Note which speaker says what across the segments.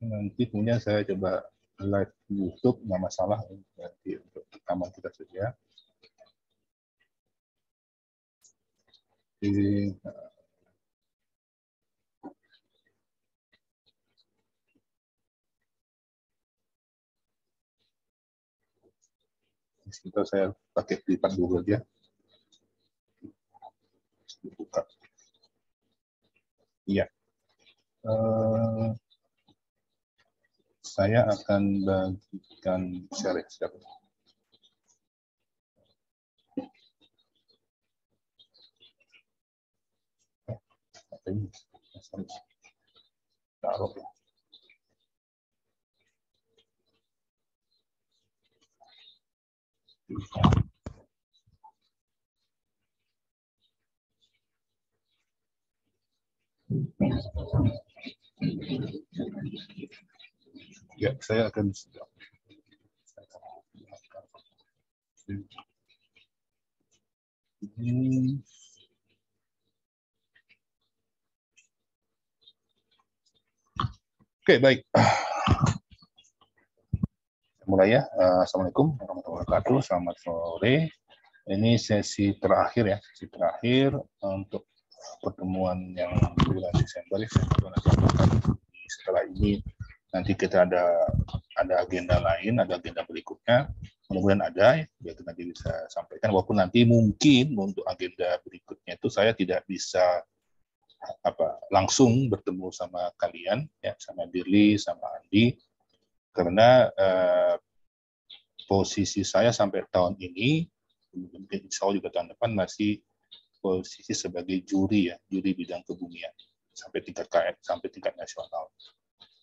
Speaker 1: Nanti punya saya coba live YouTube, nggak masalah. Nanti untuk rekaman kita saja. Jadi, sebentar saya pakai lipat dulu aja. Buka. Iya. Saya akan bagikan share. Taruh. Ya, saya akan Oke, baik. Mulai ya. Assalamualaikum warahmatullahi wabarakatuh. Selamat sore. Ini sesi terakhir ya, sesi terakhir untuk pertemuan yang bulan Desember. Setelah ini nanti kita ada agenda lain, ada agenda berikutnya. Mudah-mudahan ada ya, kita nanti bisa sampaikan. Walaupun nanti mungkin untuk agenda berikutnya itu saya tidak bisa langsung bertemu sama kalian ya, sama Dirli, sama Andi, karena posisi saya sampai tahun ini, mungkin insya Allah juga tahun depan masih posisi sebagai juri ya, juri bidang kebumian sampai tingkat KN, sampai tingkat nasional.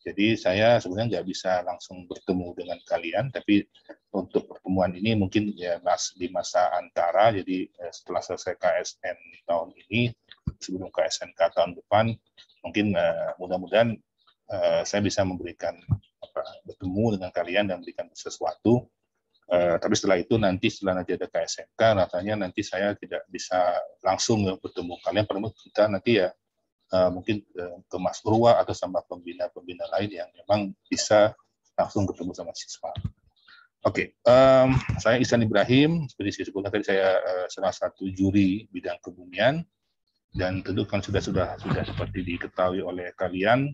Speaker 1: Jadi saya sebenarnya nggak bisa langsung bertemu dengan kalian, tapi untuk pertemuan ini mungkin ya di masa antara, jadi setelah selesai KSN tahun ini, sebelum KSNK tahun depan, mungkin mudah-mudahan saya bisa memberikan bertemu dengan kalian dan memberikan sesuatu. Tapi setelah itu nanti setelah nanti ada KSNK, rasanya nanti saya tidak bisa langsung bertemu kalian, perlu kita nanti ya mungkin ke Mas Urwa atau sama pembina-pembina lain yang memang bisa langsung ketemu sama siswa. Oke, saya Ihsan Ibrahim, seperti saya sebutkan tadi, saya salah satu juri bidang kebumian, dan tentu kan sudah seperti diketahui oleh kalian,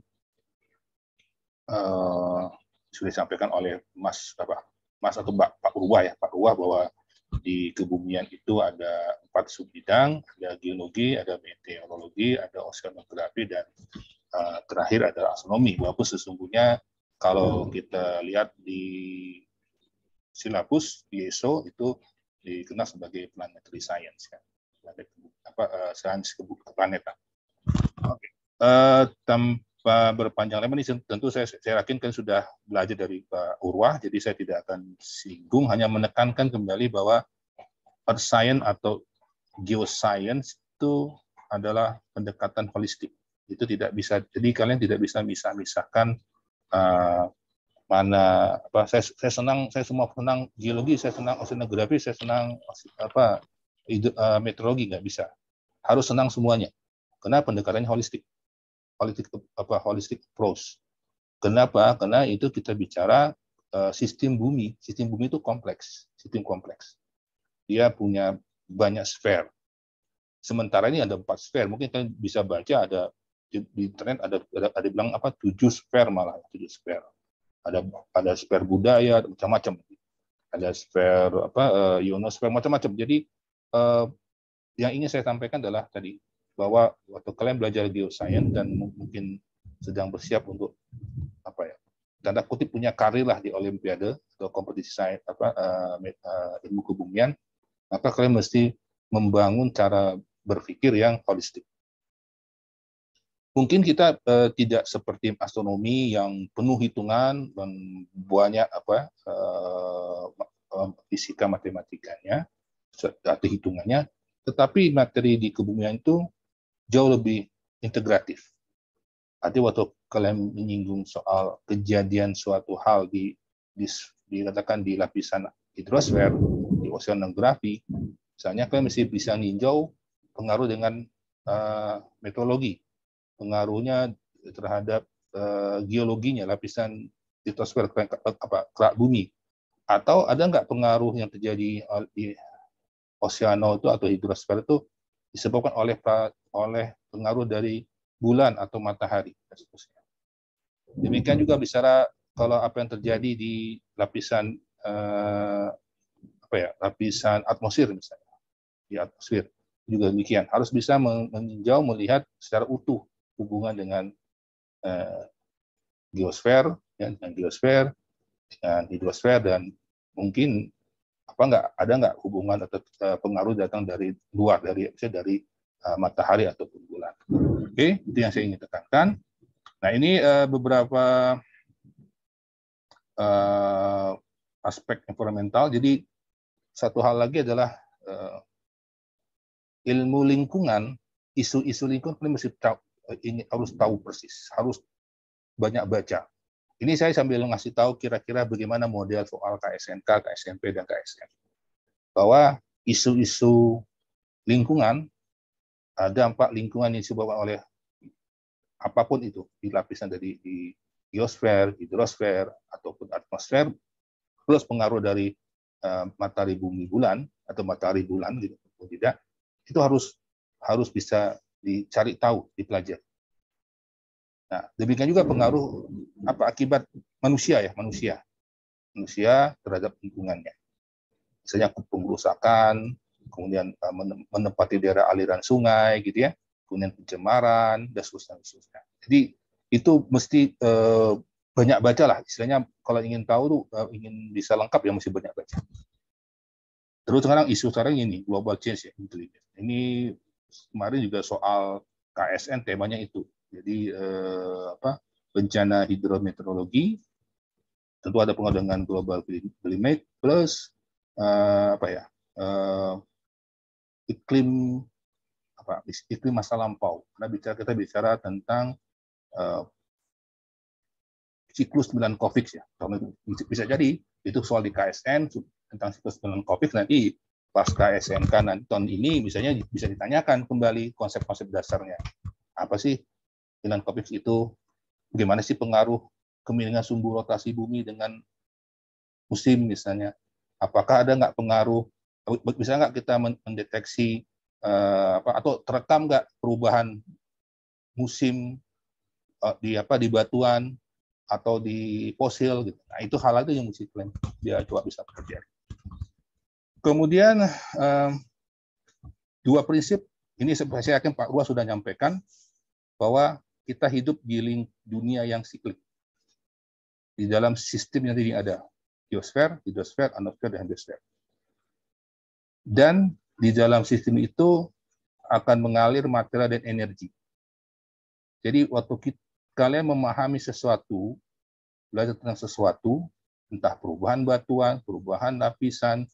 Speaker 1: sudah disampaikan oleh Mas atau Pak Urwa ya, Pak Urwa, bahwa di kebumian itu ada 4 subbidang, ada geologi, ada meteorologi, ada oceanografi, dan terakhir ada astronomi. Walaupun sesungguhnya kalau kita lihat di silabus di ESO itu dikenal sebagai planetary science ya, sains keplanetan. Oke. Tanpa berpanjang lebar ini tentu saya yakin kan sudah belajar dari Pak Urwa, jadi saya tidak akan singgung, hanya menekankan kembali bahwa Earth Science atau Geoscience itu adalah pendekatan holistik. Itu tidak bisa, jadi kalian tidak bisa misah-misahkan mana saya semua senang geologi, saya senang oceanografi, saya senang meteorologi, nggak bisa. Harus senang semuanya. Karena pendekatannya holistik approach. Kenapa? Karena itu kita bicara sistem bumi. Sistem bumi itu kompleks, sistem kompleks. Dia punya banyak sfer. Sementara ini ada 4 sfer. Mungkin kalian bisa baca ada di internet ada bilang 7 sfer malah, 7 sfer. Ada sfer budaya, macam-macam. Ada sfer ionosfer, macam-macam. Jadi yang ingin saya sampaikan adalah tadi bahwa waktu kalian belajar geoscience dan mungkin sedang bersiap untuk tanda kutip punya karir lah di olimpiade atau kompetisi sains ilmu kebumian, maka kalian mesti membangun cara berpikir yang holistik. Mungkin kita tidak seperti astronomi yang penuh hitungan dan banyak fisika matematikanya atau hitungannya, tetapi materi di kebumian itu jauh lebih integratif. Artinya waktu kalian menyinggung soal kejadian suatu hal dikatakan di lapisan hidrosfer, di oceanografi, misalnya kalian mesti bisa ninjau pengaruh dengan meteorologi, pengaruhnya terhadap geologinya, lapisan litosfer kerak bumi, atau ada nggak pengaruh yang terjadi di oceano itu atau hidrosfer itu disebabkan oleh pengaruh dari bulan atau matahari dan seterusnya. Demikian juga bicara kalau apa yang terjadi di lapisan lapisan atmosfer misalnya, di atmosfer juga demikian, harus bisa meninjau melihat secara utuh hubungan dengan geosfer, dengan hidrosfer, dan mungkin ada nggak hubungan atau pengaruh datang dari luar, dari matahari ataupun bulan. Oke, itu yang saya ingin tekankan. Nah, ini beberapa aspek environmental. Jadi satu hal lagi adalah ilmu lingkungan, isu-isu lingkungan harus tahu persis, harus banyak baca. Ini saya sambil ngasih tahu kira-kira bagaimana model soal KSNK, KSNP, dan KSN. Bahwa isu-isu lingkungan, dampak lingkungan yang disebabkan oleh apapun itu, di lapisan dari di geosfer, hidrosfer, ataupun atmosfer, plus pengaruh dari matahari bumi bulan, atau matahari bulan, gitu, atau tidak, itu harus bisa dicari tahu, dipelajari. Nah, demikian juga pengaruh akibat manusia terhadap lingkungannya. Misalnya pengerusakan, kemudian menempati daerah aliran sungai, gitu ya, kemudian pencemaran, dan seterusnya. Jadi itu mesti banyak baca lah. Istilahnya kalau ingin tahu ingin bisa lengkap ya mesti banyak baca. Terus sekarang isu sekarang ini global change ya, intelligence. Ini kemarin juga soal KSN temanya itu. Jadi bencana hidrometeorologi, tentu ada pengaruh dengan global climate plus iklim masa lampau. Karena kita bicara tentang siklus 9 COVID ya. Bisa jadi itu soal di KSN tentang siklus 9 COVID, nanti pas KSNK nanti tahun ini misalnya bisa ditanyakan kembali konsep-konsep dasarnya. Apa sih 9 COVID itu, bagaimana sih pengaruh kemiringan sumbu rotasi bumi dengan musim misalnya, apakah ada nggak pengaruh, bisa nggak kita mendeteksi atau terekam nggak perubahan musim di batuan atau di fosil gitu. Nah, itu hal itu yang mesti dia coba bisa pelajari. Kemudian dua prinsip ini saya yakin Pak Ruas sudah nyampaikan bahwa kita hidup di dunia yang siklik. Di dalam sistem yang tadi ada geosfer, hidrosfer, atmosfer, dan hidrosfer. Dan di dalam sistem itu akan mengalir material dan energi. Jadi waktu kalian memahami sesuatu, belajar tentang sesuatu, entah perubahan batuan, perubahan lapisan,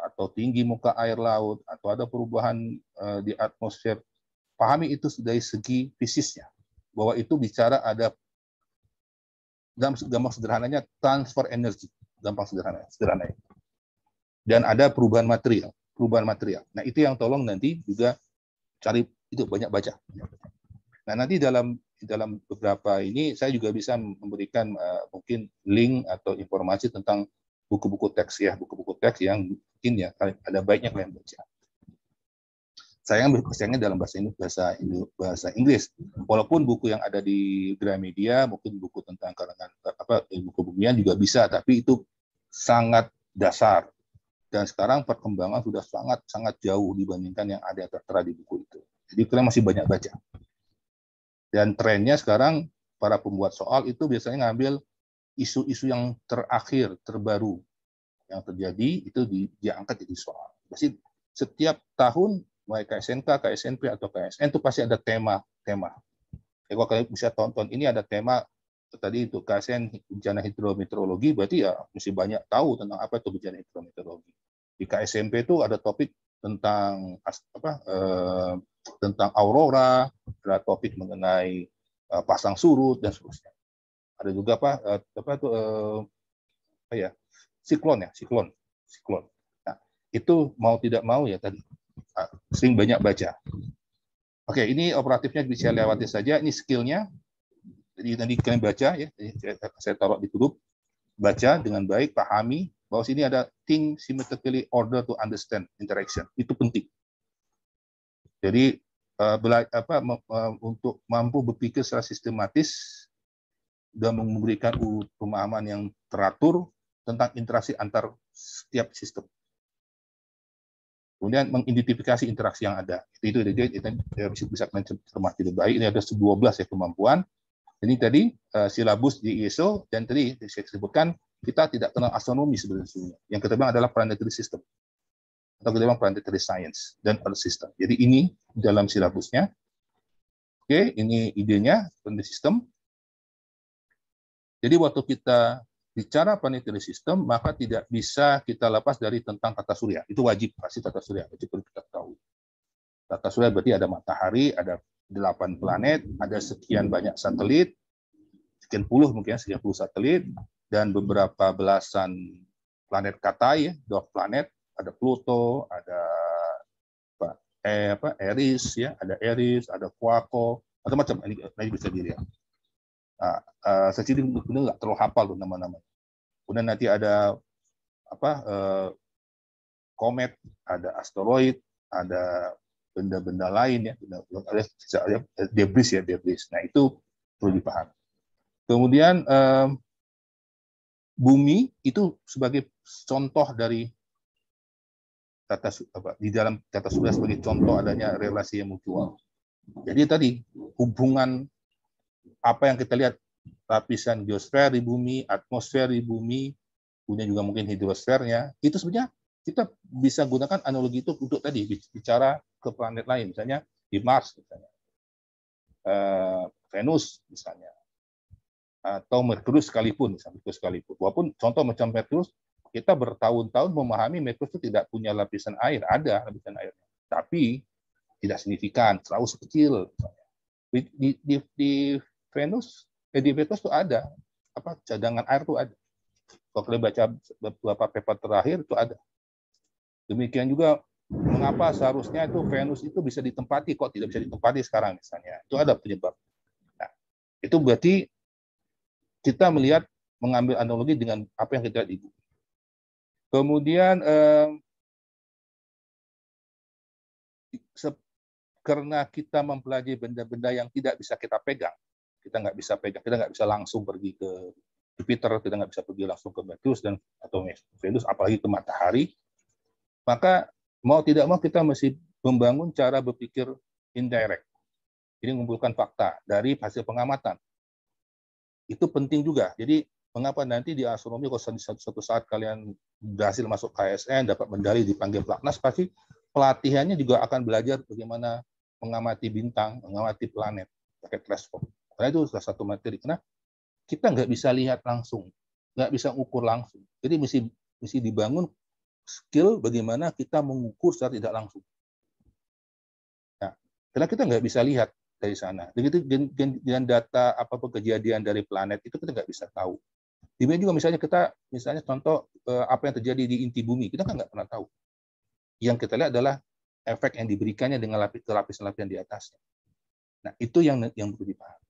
Speaker 1: atau tinggi muka air laut, atau ada perubahan di atmosfer, pahami itu dari segi fisiknya, bahwa itu bicara ada, dalam gampang sederhananya, transfer energi, gampang sederhananya. Dan ada perubahan material. Nah, itu yang tolong nanti juga cari, itu banyak baca. Nah, nanti dalam beberapa ini saya juga bisa memberikan mungkin link atau informasi tentang buku-buku teks ya, buku-buku teks yang mungkin ya ada baiknya kalian baca. Sayangnya dalam bahasa Inggris. Walaupun buku yang ada di Gramedia, mungkin buku tentang karangan ilmu kebumian juga bisa, tapi itu sangat dasar. Dan sekarang perkembangan sudah sangat jauh dibandingkan yang ada tertera di buku itu. Jadi kalian masih banyak baca. Dan trennya sekarang para pembuat soal itu biasanya ngambil isu-isu yang terakhir, terbaru yang terjadi itu diangkat jadi soal. Jadi setiap tahun mulai KSNK, KSNP atau KSN itu pasti ada tema. Kalau kalian bisa tonton ini ada tema tadi itu KSN bencana hidrometeorologi, berarti ya mesti banyak tahu tentang apa itu bencana hidrometeorologi. Di KSNP itu ada topik tentang tentang aurora, ada topik mengenai pasang surut dan seterusnya. Ada juga siklon. Nah, itu mau tidak mau ya tadi sering banyak baca. Oke, ini operatifnya bisa lewati saja. Ini skillnya. Jadi nanti kalian baca ya, saya taruh di grup, baca dengan baik, pahami bahwa sini ada think symmetrically order to understand interaction. Itu penting. Jadi untuk mampu berpikir secara sistematis dan memberikan pemahaman yang teratur tentang interaksi antar setiap sistem. Kemudian mengidentifikasi interaksi yang ada. Itu bisa cermati lebih baik. Ini ada 12 ya kemampuan. Ini tadi silabus di ISO, dan tadi saya sebutkan kita tidak kenal astronomi sebenarnya. Yang kita bilang adalah planetary system atau kita bilang planetary science dan earth system. Jadi ini dalam silabusnya. Oke, ini idenya planetary system. Jadi waktu kita bicara planetary system, maka tidak bisa kita lepas dari tentang tata surya. Itu wajib, pasti tata surya. Itu perlu kita tahu. Tata surya berarti ada matahari, ada 8 planet, ada sekian banyak satelit, sekian puluh mungkin, sekian puluh satelit, dan beberapa belasan planet katai, dwarf planet, ada Pluto, ada Eris, ya, ada Quaco, macam-macam. Ini bisa dilihat. Saya sendiri nggak terlalu hafal tuh nama-nama. Kemudian nanti ada komet, ada asteroid, ada benda-benda lain ya, debris. Nah itu perlu dipahami. Kemudian bumi itu sebagai contoh dari di dalam tata surya sebagai contoh adanya relasi yang mutual. Jadi tadi hubungan apa yang kita lihat, lapisan geosfer di bumi, atmosfer di bumi, kemudian juga mungkin hidrosfernya, itu sebenarnya kita bisa gunakan analogi itu untuk tadi bicara ke planet lain, misalnya di Mars, misalnya Venus, misalnya, atau Merkurius sekalipun, walaupun contoh macam Merkurius, kita bertahun-tahun memahami Merkurius itu tidak punya lapisan air, ada lapisan airnya, tapi tidak signifikan, selalu sekecil. Di Venus itu ada cadangan air itu ada. Kalau kalian baca beberapa paper terakhir itu ada. Demikian juga mengapa seharusnya itu Venus itu bisa ditempati, kok tidak bisa ditempati sekarang misalnya. Itu ada penyebab. Nah, itu berarti kita mengambil analogi dengan apa yang kita lihat di bumi. Kemudian karena kita mempelajari benda-benda yang tidak bisa kita pegang, kita nggak bisa langsung pergi ke Jupiter, kita nggak bisa pergi langsung ke Merkurius atau Venus, apalagi ke matahari, maka mau tidak mau kita mesti membangun cara berpikir indirect. Jadi mengumpulkan fakta dari hasil pengamatan. Itu penting juga. Jadi mengapa nanti di astronomi kalau suatu saat kalian berhasil masuk KSN, dapat medali, dipanggil pelatnas, pasti pelatihannya juga akan belajar bagaimana mengamati bintang, mengamati planet pakai teleskop. Karena itu salah satu materi. Karena kita nggak bisa lihat langsung, nggak bisa ukur langsung. Jadi mesti dibangun skill bagaimana kita mengukur secara tidak langsung. Nah, karena kita nggak bisa lihat dari sana. Begitu dengan data apapun kejadian dari planet itu kita nggak bisa tahu. Di bumi juga misalnya contoh apa yang terjadi di inti bumi, kita kan nggak pernah tahu. Yang kita lihat adalah efek yang diberikannya dengan lapisan-lapisan di atasnya. Nah, itu yang perlu dipahami.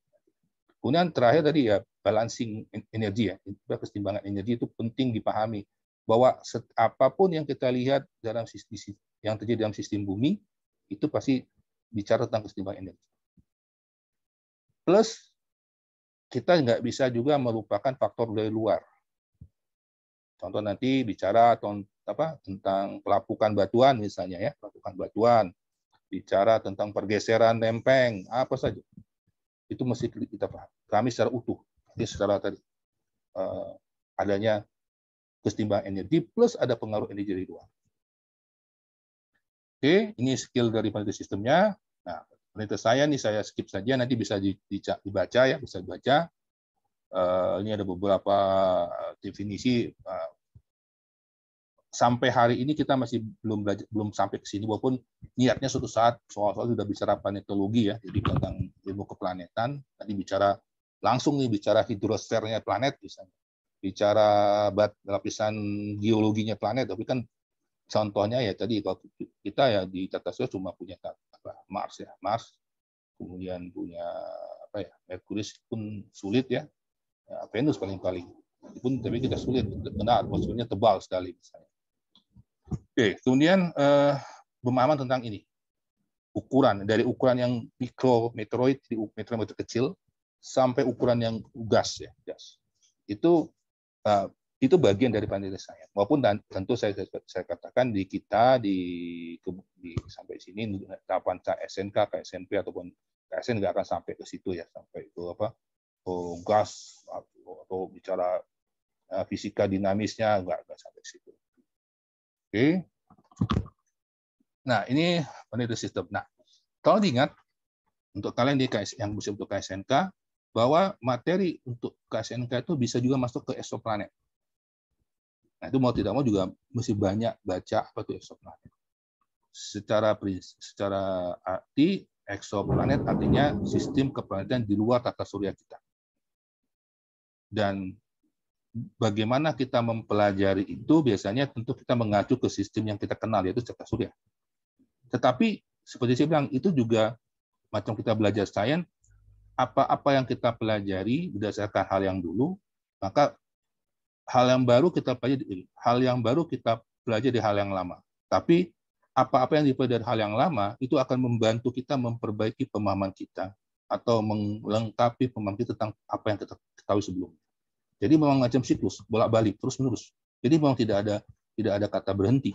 Speaker 1: Kemudian terakhir tadi ya balancing energi ya, keseimbangan energi itu penting dipahami bahwa apapun yang kita lihat dalam yang terjadi dalam sistem bumi itu pasti bicara tentang keseimbangan energi. Plus kita nggak bisa juga melupakan faktor dari luar. Contoh nanti bicara tentang pelapukan batuan misalnya ya, pelapukan batuan, bicara tentang pergeseran lempeng, apa saja. Itu mesti kita paham. Kami secara utuh, secara tadi adanya keseimbangan energi plus ada pengaruh energi dari luar. Oke, ini skill dari planetary sistemnya. Nah, planetary saya nih saya skip saja, nanti bisa dibaca ya, bisa dibaca. Ini ada beberapa definisi. Sampai hari ini kita masih belum sampai ke sini, walaupun niatnya suatu saat soal-soal sudah bicara planetologi ya, jadi tentang ilmu keplanetan. Tadi langsung bicara hidrosfernya planet, bicara lapisan geologinya planet, tapi kan contohnya ya tadi kalau kita ya di tata surya cuma punya Mars ya, Mars, kemudian punya apa ya, Merkurius pun sulit ya, Venus paling-paling. Tapi kita sulit, karena atmosfernya tebal sekali misalnya. Oke, kemudian pemahaman tentang ini. Ukuran, dari ukuran yang mikrometeoroid, di meteoroid kecil, sampai ukuran yang gas ya, gas. Itu bagian dari penelitian saya. Maupun tentu saya katakan di kita sampai sini tahapan SNK, KSNP ataupun KSN nggak akan sampai ke situ ya, sampai ke gas atau bicara fisika dinamisnya nggak sampai ke situ. Oke. Nah, ini penelitian sistem. Nah, kalau diingat, untuk kalian yang bisa untuk KSNK, bahwa materi untuk KSNK itu bisa juga masuk ke eksoplanet. Nah, itu mau tidak mau juga mesti banyak baca apa itu eksoplanet. Secara arti, eksoplanet artinya sistem keplanetarian di luar tata surya kita. Dan bagaimana kita mempelajari itu biasanya tentu kita mengacu ke sistem yang kita kenal, yaitu tata surya. Tetapi seperti saya bilang, itu juga macam kita belajar sains, apa yang kita pelajari berdasarkan hal yang dulu, maka hal yang baru kita pelajari di hal yang lama. Tapi apa-apa yang dipelajari dari hal yang lama itu akan membantu kita memperbaiki pemahaman kita atau melengkapi pemahaman kita tentang apa yang kita ketahui sebelumnya. Jadi memang macam siklus, bolak-balik, terus-menerus. Jadi memang tidak ada kata berhenti.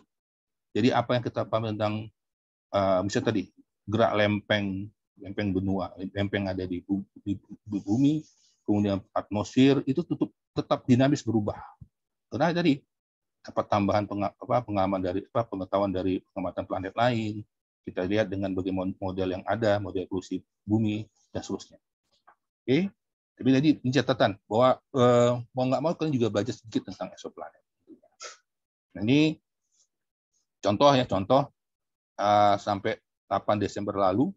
Speaker 1: Jadi apa yang kita paham tentang misalnya tadi gerak lempeng benua, lempeng ada di bumi, kemudian atmosfer itu tetap dinamis berubah. Karena tadi dapat tambahan pengalaman dari pengetahuan dari pengamatan planet lain. Kita lihat dengan bagaimana model yang ada, model evolusi bumi dan seterusnya. Oke. Tapi tadi ini catatan bahwa mau nggak mau kalian juga belajar sedikit tentang eksoplanet. Nah, ini contoh sampai 8 Desember lalu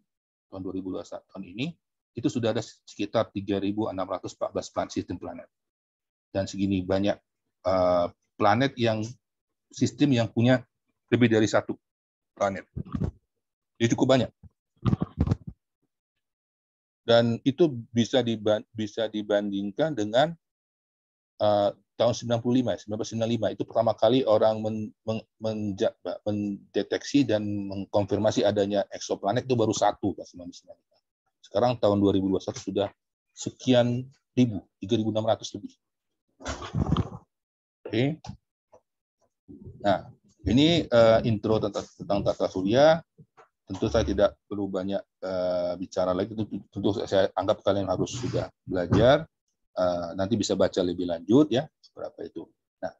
Speaker 1: tahun 2021 tahun ini itu sudah ada sekitar 3.614 sistem planet. Dan segini banyak planet yang sistem yang punya lebih dari satu planet. Jadi cukup banyak. Dan itu bisa dibandingkan dengan tahun 1995 itu pertama kali orang mendeteksi dan mengkonfirmasi adanya eksoplanet itu baru satu tahun 1995. Sekarang tahun 2021 sudah sekian ribu, 3.600 lebih. Oke. Nah, ini intro tentang tata surya. Tentu saya tidak perlu banyak bicara lagi. Tentu saya anggap kalian harus sudah belajar. Nanti bisa baca lebih lanjut ya seberapa itu. Nah,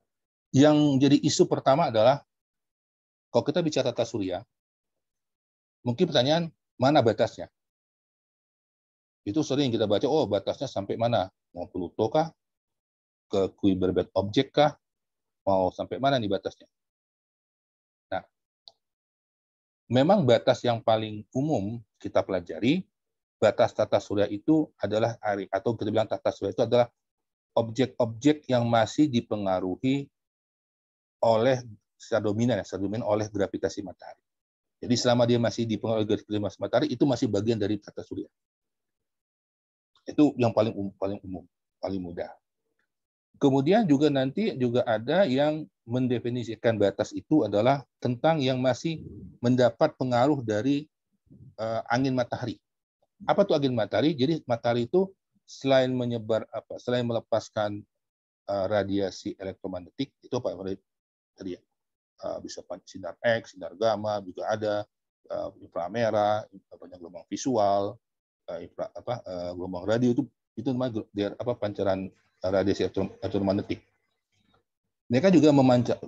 Speaker 1: yang jadi isu pertama adalah kalau kita bicara tata surya, mungkin pertanyaan mana batasnya? Itu sering kita baca, oh batasnya sampai mana? Mau Pluto kah? Ke Kuiper Belt Object kah? Mau sampai mana nih batasnya? Nah, memang batas yang paling umum kita pelajari, batas tata surya itu adalah atau kita bilang tata surya itu adalah objek-objek yang masih dipengaruhi oleh secara dominan oleh gravitasi matahari. Jadi selama dia masih dipengaruhi gravitasi matahari itu masih bagian dari tata surya. Itu yang paling umum, paling mudah. Kemudian juga nanti juga ada yang mendefinisikan batas itu adalah tentang yang masih mendapat pengaruh dari angin matahari. Apa tuh angin matahari? Jadi matahari itu selain melepaskan radiasi elektromagnetik, itu apa tadi ya? Bisa sinar X, sinar gamma, juga ada inframerah, gelombang visual, gelombang radio itu namanya pancaran radiasi elektromagnetik. Mereka juga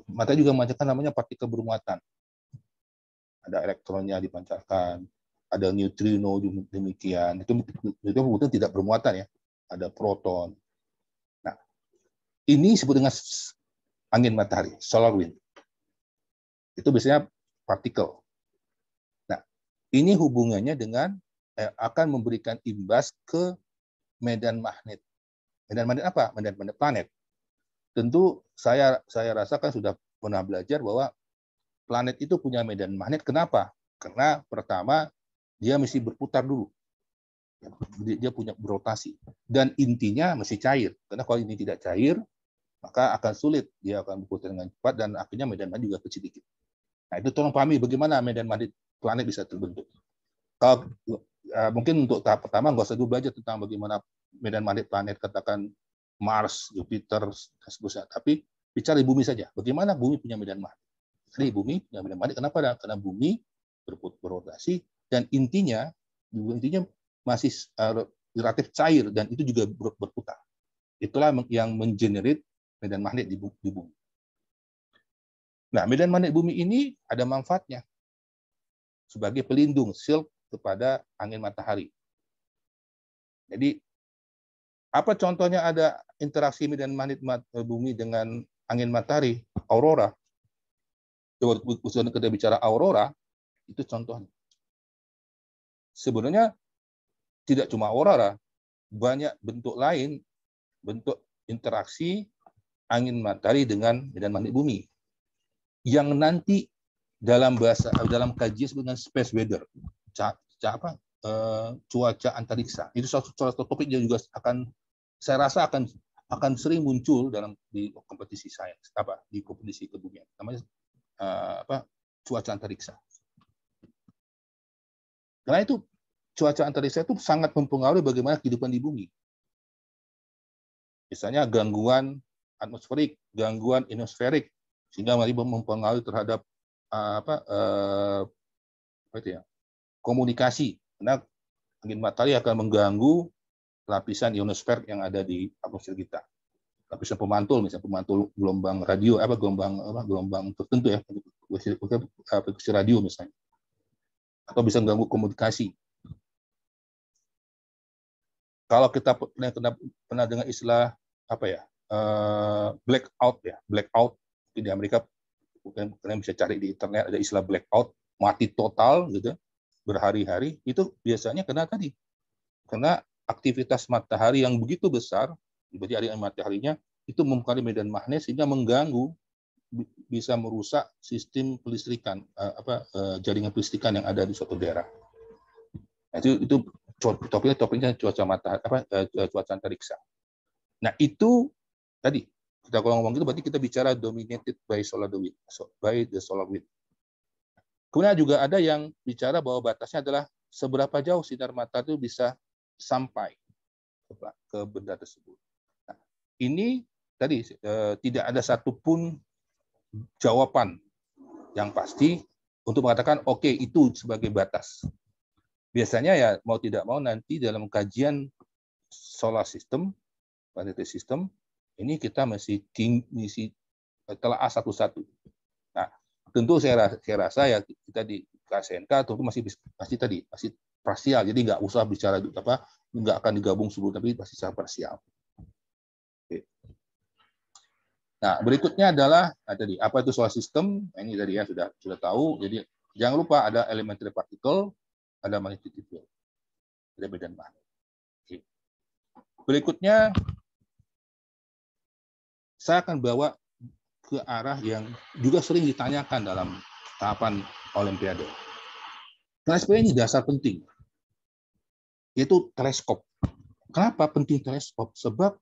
Speaker 1: matahari juga memancarkan namanya partikel bermuatan. Ada elektronnya dipancarkan, ada neutrino demikian. Itu sebetulnya tidak bermuatan ya. Ada proton. Nah, ini disebut dengan angin matahari, solar wind. Itu biasanya partikel. Nah, ini hubungannya dengan akan memberikan imbas ke medan magnet. Medan magnet apa? Medan magnet planet. Tentu saya rasakan sudah pernah belajar bahwa planet itu punya medan magnet. Kenapa? Karena pertama dia mesti berputar dulu. Dia punya berotasi. Dan intinya masih cair. Karena kalau ini tidak cair, maka akan sulit. Dia akan berputar dengan cepat dan akhirnya medan magnet juga kecil dikit. Nah, itu tolong pahami bagaimana medan magnet planet bisa terbentuk. Kalau mungkin untuk tahap pertama nggak usah dulu belajar tentang bagaimana medan magnet planet, katakan Mars, Jupiter, dan seterusnya. Tapi bicara di bumi saja. Bagaimana bumi punya medan magnet? Jadi bumi punya medan magnet. Kenapa? Karena bumi berotasi dan intinya masih relatif cair dan itu juga berputar. Itulah yang mengenerate medan magnet di bumi. Nah, medan magnet bumi ini ada manfaatnya sebagai pelindung shield kepada angin matahari. Jadi, apa contohnya ada interaksi medan magnet bumi dengan angin matahari? Aurora. Kalau kita bicara aurora, itu contohnya. Sebenarnya tidak cuma aurora, banyak bentuk lain, bentuk interaksi angin matahari dengan medan magnet bumi yang nanti dalam kajian dengan space weather, cuaca antariksa. Itu suatu topik yang juga saya rasa akan sering muncul di kompetisi sains, di kompetisi kebumian. Namanya cuaca antariksa. Karena itu cuaca antariksa itu sangat mempengaruhi bagaimana kehidupan di bumi. Misalnya gangguan atmosferik, gangguan ionosferik, sehingga mempengaruhi terhadap komunikasi. Karena angin matahari akan mengganggu lapisan ionosfer yang ada di atmosfer kita. Lapisan pemantul, misalnya pemantul gelombang radio, gelombang tertentu ya, frekuensi radio misalnya, atau bisa mengganggu komunikasi. Kalau kita pernah dengar istilah blackout di Amerika, kalian bisa cari di internet, ada istilah blackout, mati total gitu berhari-hari. Itu biasanya karena aktivitas matahari yang begitu besar, berarti ada mataharinya itu mempengaruhi medan magnet sehingga mengganggu, bisa merusak sistem pelistrikan, jaringan pelistrikan yang ada di suatu daerah. Nah, itu topiknya cuaca antariksa. Nah, itu tadi kita kalau ngomong itu berarti kita bicara dominated by the solar wind. Kemudian juga ada yang bicara bahwa batasnya adalah seberapa jauh sinar matahari itu bisa sampai ke benda tersebut. Nah, ini tadi tidak ada satupun jawaban yang pasti untuk mengatakan oke, itu sebagai batas. Biasanya ya mau tidak mau nanti dalam kajian solar system, planetary system, ini kita mesti telaah satu-satu. Nah, tentu saya rasa ya kita di KSNK tentu masih parsial, jadi nggak usah bicara nggak akan digabung seluruh, tapi masih secara parsial. Oke. Nah, berikutnya adalah tadi apa itu solar system? Nah, ini tadi ya sudah tahu. Jadi jangan lupa ada elementary particle, ada magnetic field, ada medan magnet. Oke. Berikutnya saya akan bawa ke arah yang juga sering ditanyakan dalam tahapan Olimpiade. Karena sebenarnya ini dasar penting, yaitu teleskop. Kenapa penting teleskop? Sebab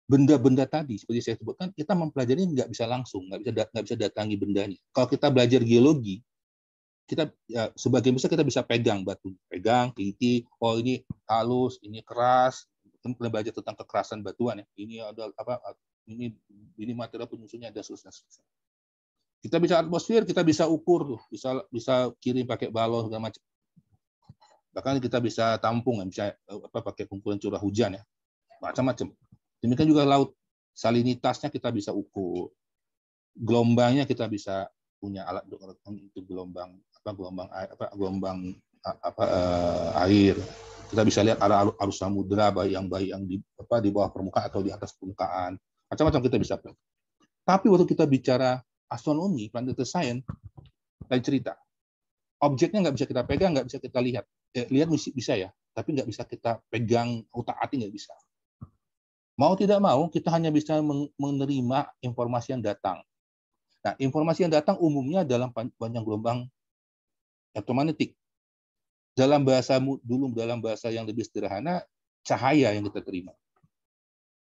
Speaker 1: benda-benda tadi, seperti saya sebutkan, kita mempelajari nggak bisa langsung, nggak bisa datangi bendanya. Kalau kita belajar geologi, kita ya, sebagian besar kita bisa pegang batu, teliti, oh ini halus, ini keras. Kita pernah belajar tentang kekerasan batuan ya. Ini ada ini material penyusunnya ada susah. Kita bisa atmosfer, kita bisa ukur tuh, bisa kirim pakai balon segala macam. Bahkan kita bisa tampung, bisa pakai kumpulan curah hujan ya, macam-macam. Demikian juga laut, salinitasnya kita bisa ukur, gelombangnya kita bisa punya alat untuk gelombang air. Kita bisa lihat arus samudera baik yang di bawah permukaan atau di atas permukaan. Macam-macam kita bisa. Tapi waktu kita bicara astronomi, planetary science, lain cerita. Objeknya nggak bisa kita pegang, nggak bisa kita lihat. Lihat bisa ya, tapi nggak bisa kita pegang, utak-atik nggak bisa. Mau tidak mau, kita hanya bisa menerima informasi yang datang. Nah, informasi yang datang umumnya dalam panjang gelombang elektromagnetik. dalam bahasa yang lebih sederhana, cahaya yang kita terima.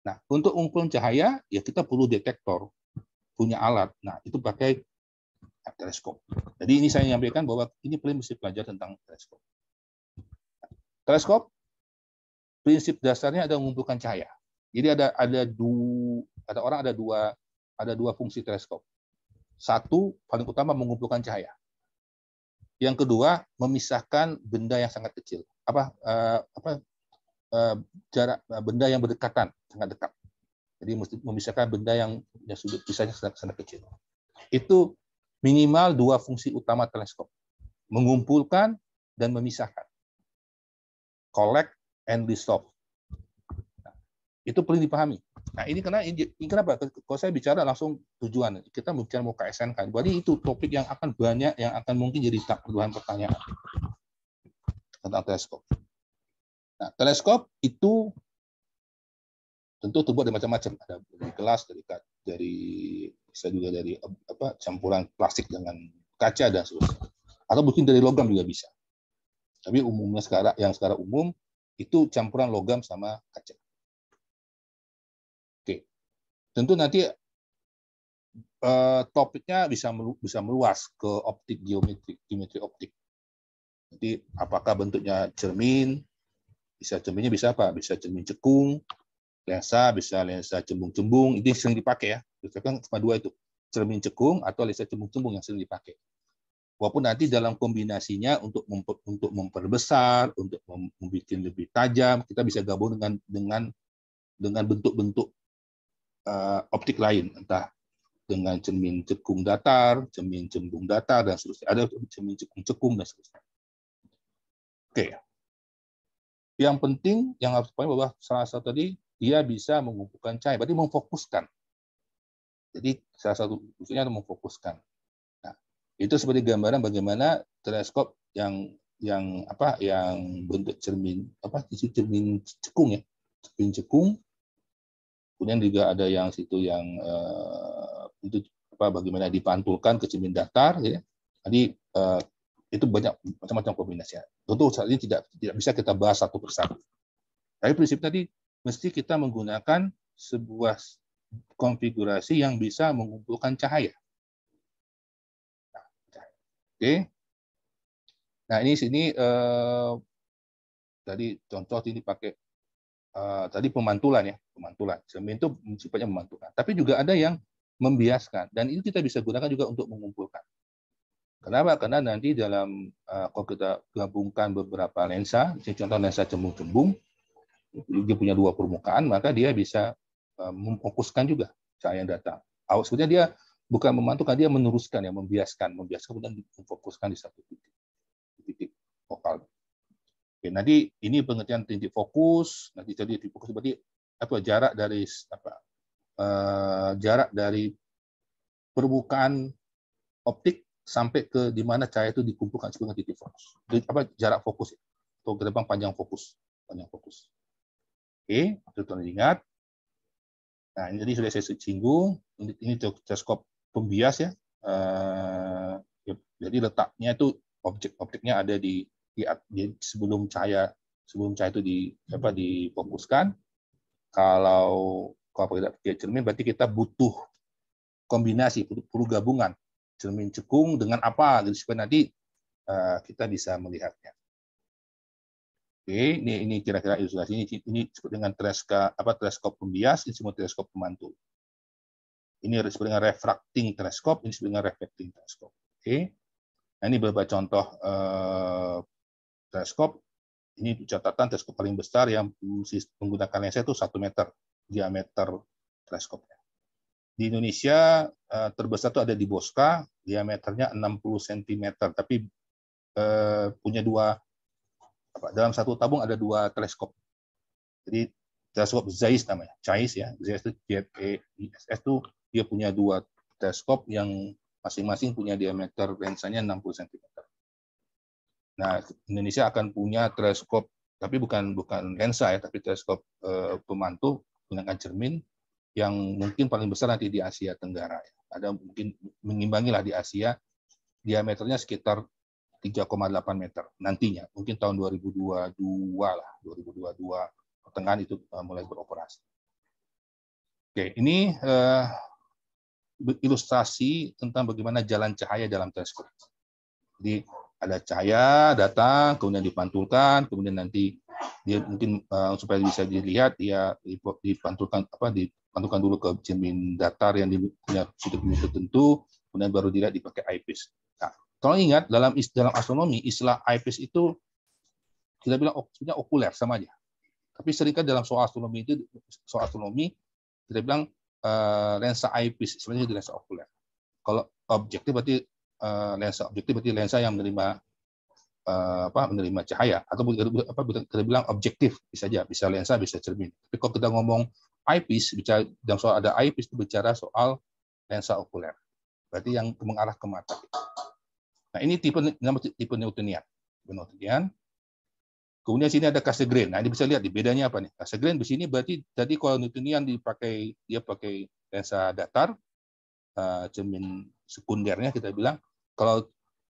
Speaker 1: Nah, untuk mengukur cahaya, ya kita perlu detektor, punya alat. Nah, itu pakai teleskop. Jadi ini saya menyampaikan bahwa ini paling mesti belajar tentang teleskop. Teleskop, prinsip dasarnya ada mengumpulkan cahaya. Jadi ada dua fungsi teleskop. Satu, paling utama mengumpulkan cahaya. Yang kedua, memisahkan benda yang sangat kecil. Jarak benda yang berdekatan, sangat dekat. Jadi mesti memisahkan benda yang sudut pisahnya sangat kecil. Itu minimal dua fungsi utama teleskop. Mengumpulkan dan memisahkan. Collect and resolve. Nah, itu perlu dipahami. Nah, ini kenapa? Kalau saya bicara langsung tujuan. Kita bicara mau KSN kan. Jadi itu topik yang akan banyak, yang akan mungkin jadi bahan pertanyaan tentang teleskop. Nah, teleskop itu tentu terbuat dari macam-macam. Ada dari gelas, bisa juga dari campuran plastik dengan kaca dan seterusnya. Atau mungkin dari logam juga bisa. Tapi umumnya sekarang umum itu campuran logam sama kaca. Oke. Tentu nanti topiknya bisa meluas ke optik geometri optik. Jadi apakah bentuknya cermin? Cerminnya bisa apa? Bisa cermin cekung, lensa, bisa lensa cembung-cembung. Itu yang sering dipakai ya. Kan cuma dua itu, cermin cekung atau lensa cembung-cembung yang sering dipakai. Walaupun nanti dalam kombinasinya untuk memperbesar, untuk membuat lebih tajam, kita bisa gabung dengan bentuk-bentuk optik lain, entah dengan cermin cekung datar, cermin cembung datar, dan seterusnya. Ada cermin cekung-cekung dan seterusnya. Oke. Yang penting, yang harus dipahami bahwa salah satu tadi, dia bisa mengumpulkan cahaya, berarti memfokuskan. Jadi salah satu fungsinya adalah memfokuskan. Nah, itu seperti gambaran bagaimana teleskop yang bentuk cermin cekung ya, cermin cekung. Kemudian juga ada yang bagaimana dipantulkan ke cermin datar, ya. Jadi itu banyak macam-macam kombinasinya. Tentu saat ini tidak bisa kita bahas satu persatu. Tapi prinsip tadi mesti kita menggunakan sebuah konfigurasi yang bisa mengumpulkan cahaya. Oke. Nah, sini tadi contoh ini pakai tadi pemantulan ya, pemantulan. Cermin itu sifatnya memantulkan. Tapi juga ada yang membiaskan, dan itu kita bisa gunakan juga untuk mengumpulkan. Kenapa? Karena nanti kalau kita gabungkan beberapa lensa, contoh lensa cembung-cembung, dia punya dua permukaan, maka dia bisa memfokuskan juga cahaya yang datang. Sebenarnya dia bukan memantulkan, dia meneruskan, ya, membiaskan kemudian memfokuskan di satu titik fokal. Oke, nanti ini pengertian titik fokus. Nanti jadi titik fokus berarti jarak dari permukaan optik sampai ke di mana cahaya itu dikumpulkan sebagai titik fokus. Jarak fokus atau gerbang panjang fokus. Oke, itu perlu diingat. Nah, ini tadi sudah saya singgung. Ini teleskop pembias ya. Jadi letaknya itu objeknya ada di sebelum cahaya itu difokuskan. Kalau kita pakai cermin, berarti kita butuh kombinasi, perlu gabungan cermin cekung dengan apa, gitu, supaya nanti kita bisa melihatnya. Oke, ini kira-kira ilustrasi ini disebut dengan teleskop pembias, ini semua teleskop pemantul. Ini disebut dengan refracting teleskop, ini disebut dengan reflecting teleskop. Oke. Nah, ini beberapa contoh teleskop. Ini catatan teleskop paling besar yang menggunakan lensa itu 1 meter diameter teleskopnya. Di Indonesia terbesar itu ada di Bosca, diameternya 60 cm, tapi punya dalam satu tabung ada 2 teleskop. Jadi teleskop Zeiss namanya, Zeiss ya, Zeiss itu dia punya 2 teleskop yang masing-masing punya diameter lensanya 60 cm. Nah, Indonesia akan punya teleskop, tapi bukan lensa ya, tapi teleskop pemantul menggunakan cermin yang mungkin paling besar nanti di Asia Tenggara. Ada mungkin mengimbangi lah di Asia, diameternya sekitar 3,8 meter nantinya. Mungkin tahun 2022 lah, 2022 pertengahan itu mulai beroperasi. Oke, ini ilustrasi tentang bagaimana jalan cahaya dalam teleskop. Jadi ada cahaya datang, kemudian dipantulkan, kemudian nanti dia mungkin supaya bisa dilihat, dia dipantulkan dulu ke cermin datar yang punya sudut tertentu, kemudian baru dilihat dipakai eyepiece. Nah, tolong ingat dalam astronomi istilah eyepiece itu kita bilang sebenarnya okuler sama aja. Tapi seringkali dalam soal astronomi kita bilang lensa eyepiece, sebenarnya itu lensa okuler. Kalau objektif berarti lensa objektif berarti lensa yang menerima menerima cahaya, atau kita bilang objektif bisa aja, bisa lensa, bisa cermin. Tapi kalau kita ngomong eyepiece, bicara dalam soal ada eyepiece itu bicara soal lensa okuler. Berarti yang mengarah ke mata. Nah, ini tipe Newtonian. Kemudian sini ada Cassegrain. Nah, ini bisa lihat di bedanya apa nih? Cassegrain di sini berarti tadi kalau Newtonian dia pakai lensa datar, cermin sekundernya kita bilang. Kalau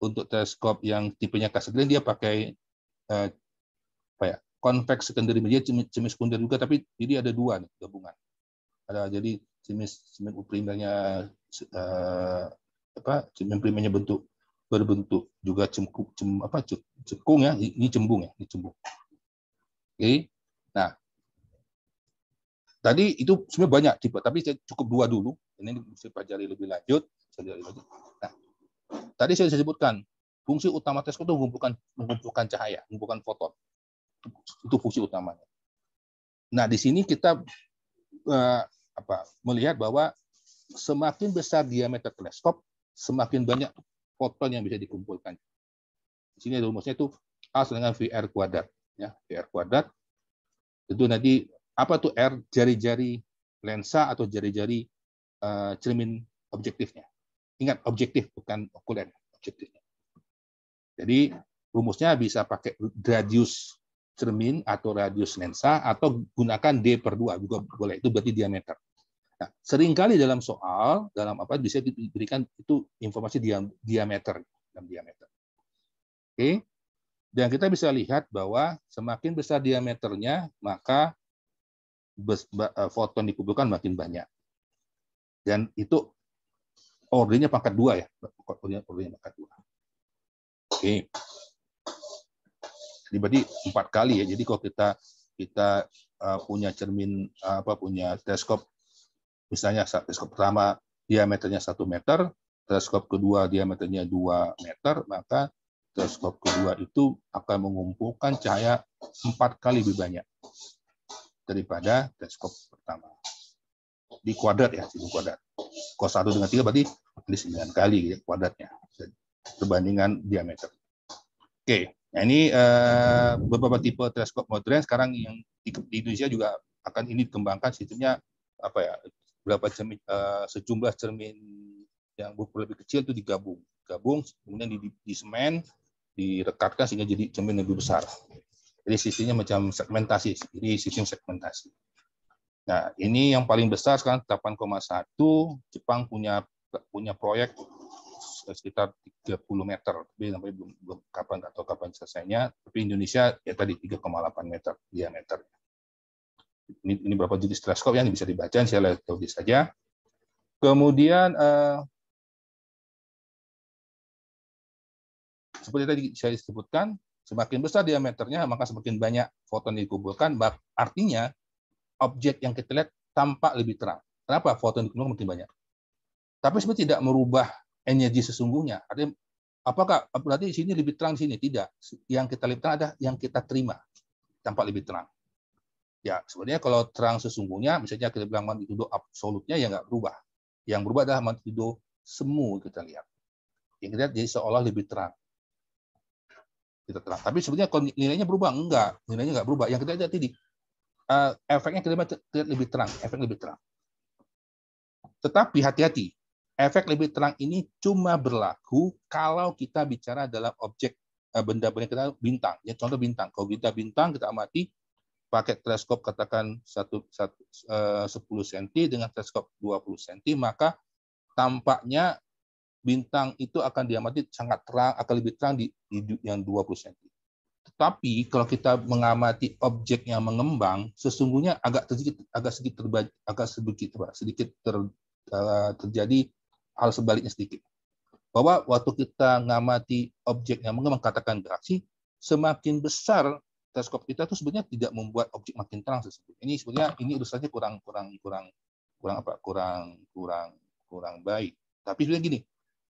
Speaker 1: untuk teleskop yang tipenya Cassegrain dia pakai convex secondary media, cermin sekunder juga, tapi jadi ada dua nih gabungan. Jadi cermin primernya cermin primernya berbentuk juga cekung ya, ini cembung ya, ini cembung. Oke. Nah, tadi itu sebenarnya banyak tipe, tapi saya cukup dua dulu. Ini bisa pelajari lebih lanjut. Nah, tadi saya sebutkan fungsi utama teleskop itu mengumpulkan cahaya, mengumpulkan foton. Itu fungsi utamanya. Nah, di sini kita melihat bahwa semakin besar diameter teleskop, semakin banyak foton yang bisa dikumpulkan. Di sini rumusnya itu A dengan VR kuadrat. Ya, VR kuadrat itu nanti apa tuh R, jari-jari lensa atau jari-jari cermin objektifnya. Ingat, objektif bukan okuler, objektifnya. Jadi rumusnya bisa pakai radius cermin atau radius lensa atau gunakan D/2 juga boleh, itu berarti diameter. Nah, seringkali dalam soal bisa diberikan itu informasi diameter. Oke. Dan kita bisa lihat bahwa semakin besar diameternya, maka foton dikumpulkan makin banyak. Dan itu ordernya pangkat 2 ya. Ordernya pangkat 2. Oke. Jadi berarti 4 kali ya. Jadi kalau kita punya cermin punya teleskop, misalnya teleskop pertama diameternya 1 meter, teleskop kedua diameternya 2 meter, maka teleskop kedua itu akan mengumpulkan cahaya 4 kali lebih banyak daripada teleskop pertama. Di kuadrat ya, di kuadrat. Kalau 1 dengan 3 berarti 9 kali ya, kuadratnya perbandingan diameter. Oke, nah ini beberapa tipe teleskop modern sekarang yang di Indonesia juga akan ini dikembangkan sistemnya berapa cermin, sejumlah cermin yang lebih kecil itu digabung, kemudian di semen, direkatkan sehingga jadi cermin lebih besar. Jadi sistemnya macam segmentasi, ini sistem segmentasi. Nah, ini yang paling besar sekarang 8,1. Jepang punya proyek sekitar 30 meter, tapi sampai belum kapan selesainya. Tapi Indonesia ya tadi 3,8 meter diameter. Ini berapa jenis teleskop yang bisa dibaca, saya lihat saja. Kemudian seperti tadi saya sebutkan, semakin besar diameternya, maka semakin banyak foton dikumpulkan. Artinya objek yang kita lihat tampak lebih terang. Kenapa? Foton dikumpulkan makin banyak. Tapi sebenarnya tidak merubah energi sesungguhnya. Artinya, apakah berarti di sini lebih terang, di sini? Tidak. Yang kita lihat ada yang kita terima, tampak lebih terang. Ya, sebenarnya kalau terang sesungguhnya, misalnya kita bilang magnitudo absolutnya, ya nggak berubah. Yang berubah adalah magnitudo semu kita lihat. Yang kita lihat jadi seolah lebih terang. Tapi sebenarnya kalau nilainya berubah, enggak. Nilainya nggak berubah. Yang kita lihat tadi, efeknya kita lihat lebih terang. Efek lebih terang. Tetapi hati-hati. Efek lebih terang ini cuma berlaku kalau kita bicara dalam objek benda-benda kita bintang. Ya, contoh bintang. Kalau kita bintang, kita amati pakai teleskop katakan 10 cm dengan teleskop 20 cm, maka tampaknya bintang itu akan diamati sangat terang, akan lebih terang di yang 20 cm. Tetapi kalau kita mengamati objek yang mengembang, sesungguhnya sedikit terjadi hal sebaliknya sedikit. Bahwa waktu kita mengamati objek yang mengembang, katakan galaksi, semakin besar teleskop kita itu sebenarnya tidak membuat objek makin terang sesungguhnya. Ini sebenarnya ilustrasinya kurang baik. Tapi sebenarnya gini,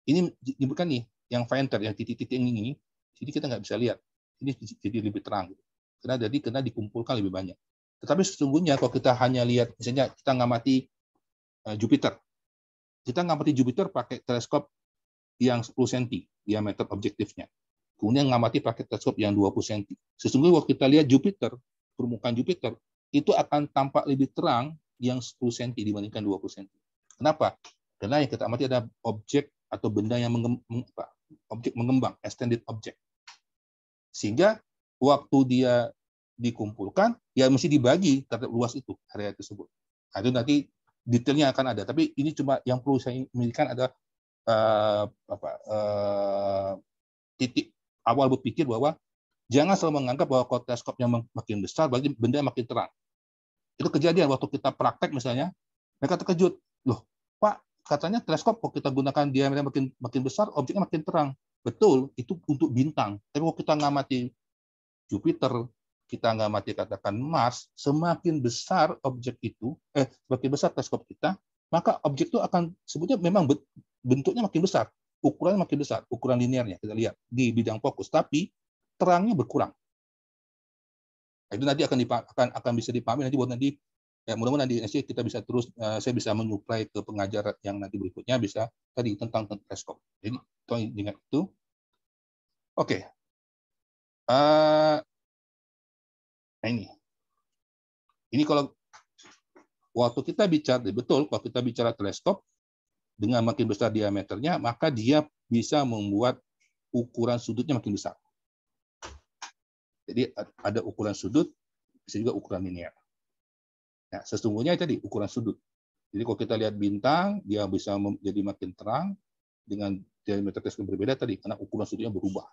Speaker 1: ini bukan nih yang fainter yang titik-titik ini, jadi kita nggak bisa lihat. Ini jadi lebih terang, karena dikumpulkan lebih banyak. Tetapi sesungguhnya kalau kita hanya lihat, misalnya kita ngamati Jupiter, kita ngamati Jupiter pakai teleskop yang 10 cm diameter objektifnya. Kemudian ngamati pakai teleskop yang 20 cm. Sesungguhnya waktu kita lihat Jupiter, permukaan Jupiter, itu akan tampak lebih terang yang 10 cm dibandingkan 20 cm. Kenapa? Karena yang kita amati ada objek atau benda yang objek mengembang, extended object. Sehingga waktu dia dikumpulkan, ya mesti dibagi terhadap luas itu, area tersebut. Nah, itu nanti detailnya akan ada. Tapi ini cuma yang perlu saya miliki ada titik awal berpikir bahwa jangan selalu menganggap bahwa kalau teleskopnya makin besar, berarti benda makin terang. Itu kejadian waktu kita praktek misalnya, mereka terkejut. Loh, Pak, katanya teleskop kalau kita gunakan diameter makin besar, objeknya makin terang. Betul, itu untuk bintang. Tapi kalau kita ngamati Jupiter, kita ngamati katakan Mars, semakin besar objek itu, semakin besar teleskop kita, maka objek itu akan sebetulnya memang bentuknya makin besar, ukurannya makin besar, ukuran linearnya kita lihat di bidang fokus, tapi terangnya berkurang. Itu nanti akan bisa dipahami nanti buat nanti. Ya, mudah-mudahan nanti kita bisa terus, saya bisa menyuplai ke pengajar yang nanti berikutnya bisa tadi tentang teleskop. Jadi ingat itu. Oke. Nah ini kalau waktu kita bicara, betul kalau kita bicara teleskop dengan makin besar diameternya, maka dia bisa membuat ukuran sudutnya makin besar. Jadi ada ukuran sudut, bisa juga ukuran linear. Nah, sesungguhnya tadi ukuran sudut. Jadi kalau kita lihat bintang, dia bisa menjadi makin terang dengan diameter teleskop berbeda tadi, karena ukuran sudutnya berubah,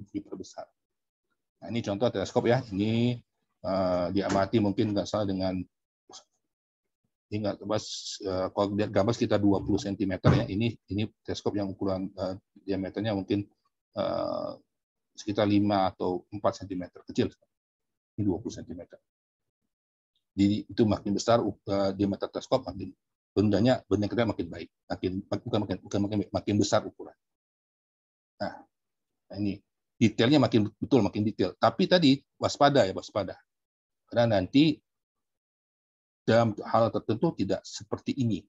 Speaker 1: diperbesar. Nah, ini contoh teleskop ya. Ini diamati mungkin nggak salah dengan, kalau lihat gambar sekitar 20 cm ya. Ini teleskop yang ukuran diameternya mungkin sekitar 5 atau 4 cm, kecil. Ini 20 cm. Jadi itu makin besar diameter teleskop, bendanya kita makin baik, makin besar ukuran. Nah, ini detailnya makin detail. Tapi tadi waspada. Karena nanti dalam hal tertentu tidak seperti ini.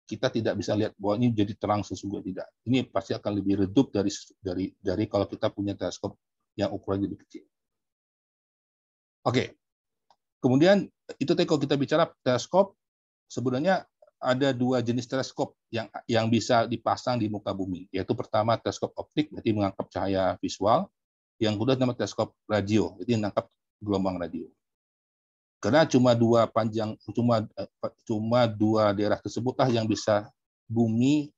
Speaker 1: Kita tidak bisa lihat bahwa ini jadi terang sesungguhnya, tidak. Ini pasti akan lebih redup dari kalau kita punya teleskop yang ukurannya lebih kecil. Oke. Kemudian itu tadi kalau kita bicara teleskop, sebenarnya ada 2 jenis teleskop yang bisa dipasang di muka bumi. Yaitu pertama teleskop optik, berarti menangkap cahaya visual. Yang kedua namanya teleskop radio, jadi menangkap gelombang radio. Karena cuma 2 daerah tersebutlah yang bisa bumi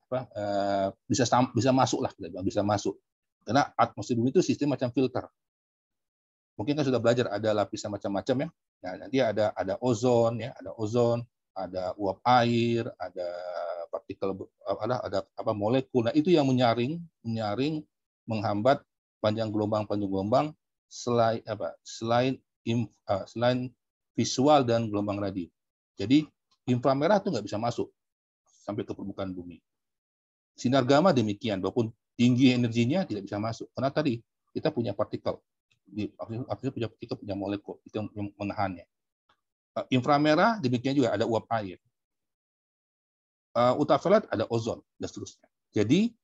Speaker 1: bisa masuk lah, bisa masuk. Karena atmosfer bumi itu sistem macam filter. Mungkin kan sudah belajar ada lapisan macam-macam ya. Nah, nanti ada ozon ya, ada uap air, ada partikel, ada molekul. Nah, itu yang menyaring menghambat panjang gelombang selain visual dan gelombang radio. Jadi inframerah itu nggak bisa masuk sampai ke permukaan bumi. Sinar gamma demikian, walaupun tinggi energinya tidak bisa masuk. Karena tadi kita punya partikel, punya molekul itu yang menahannya. Inframerah demikian juga ada uap air. Ultraviolet ada ozon dan seterusnya. Jadi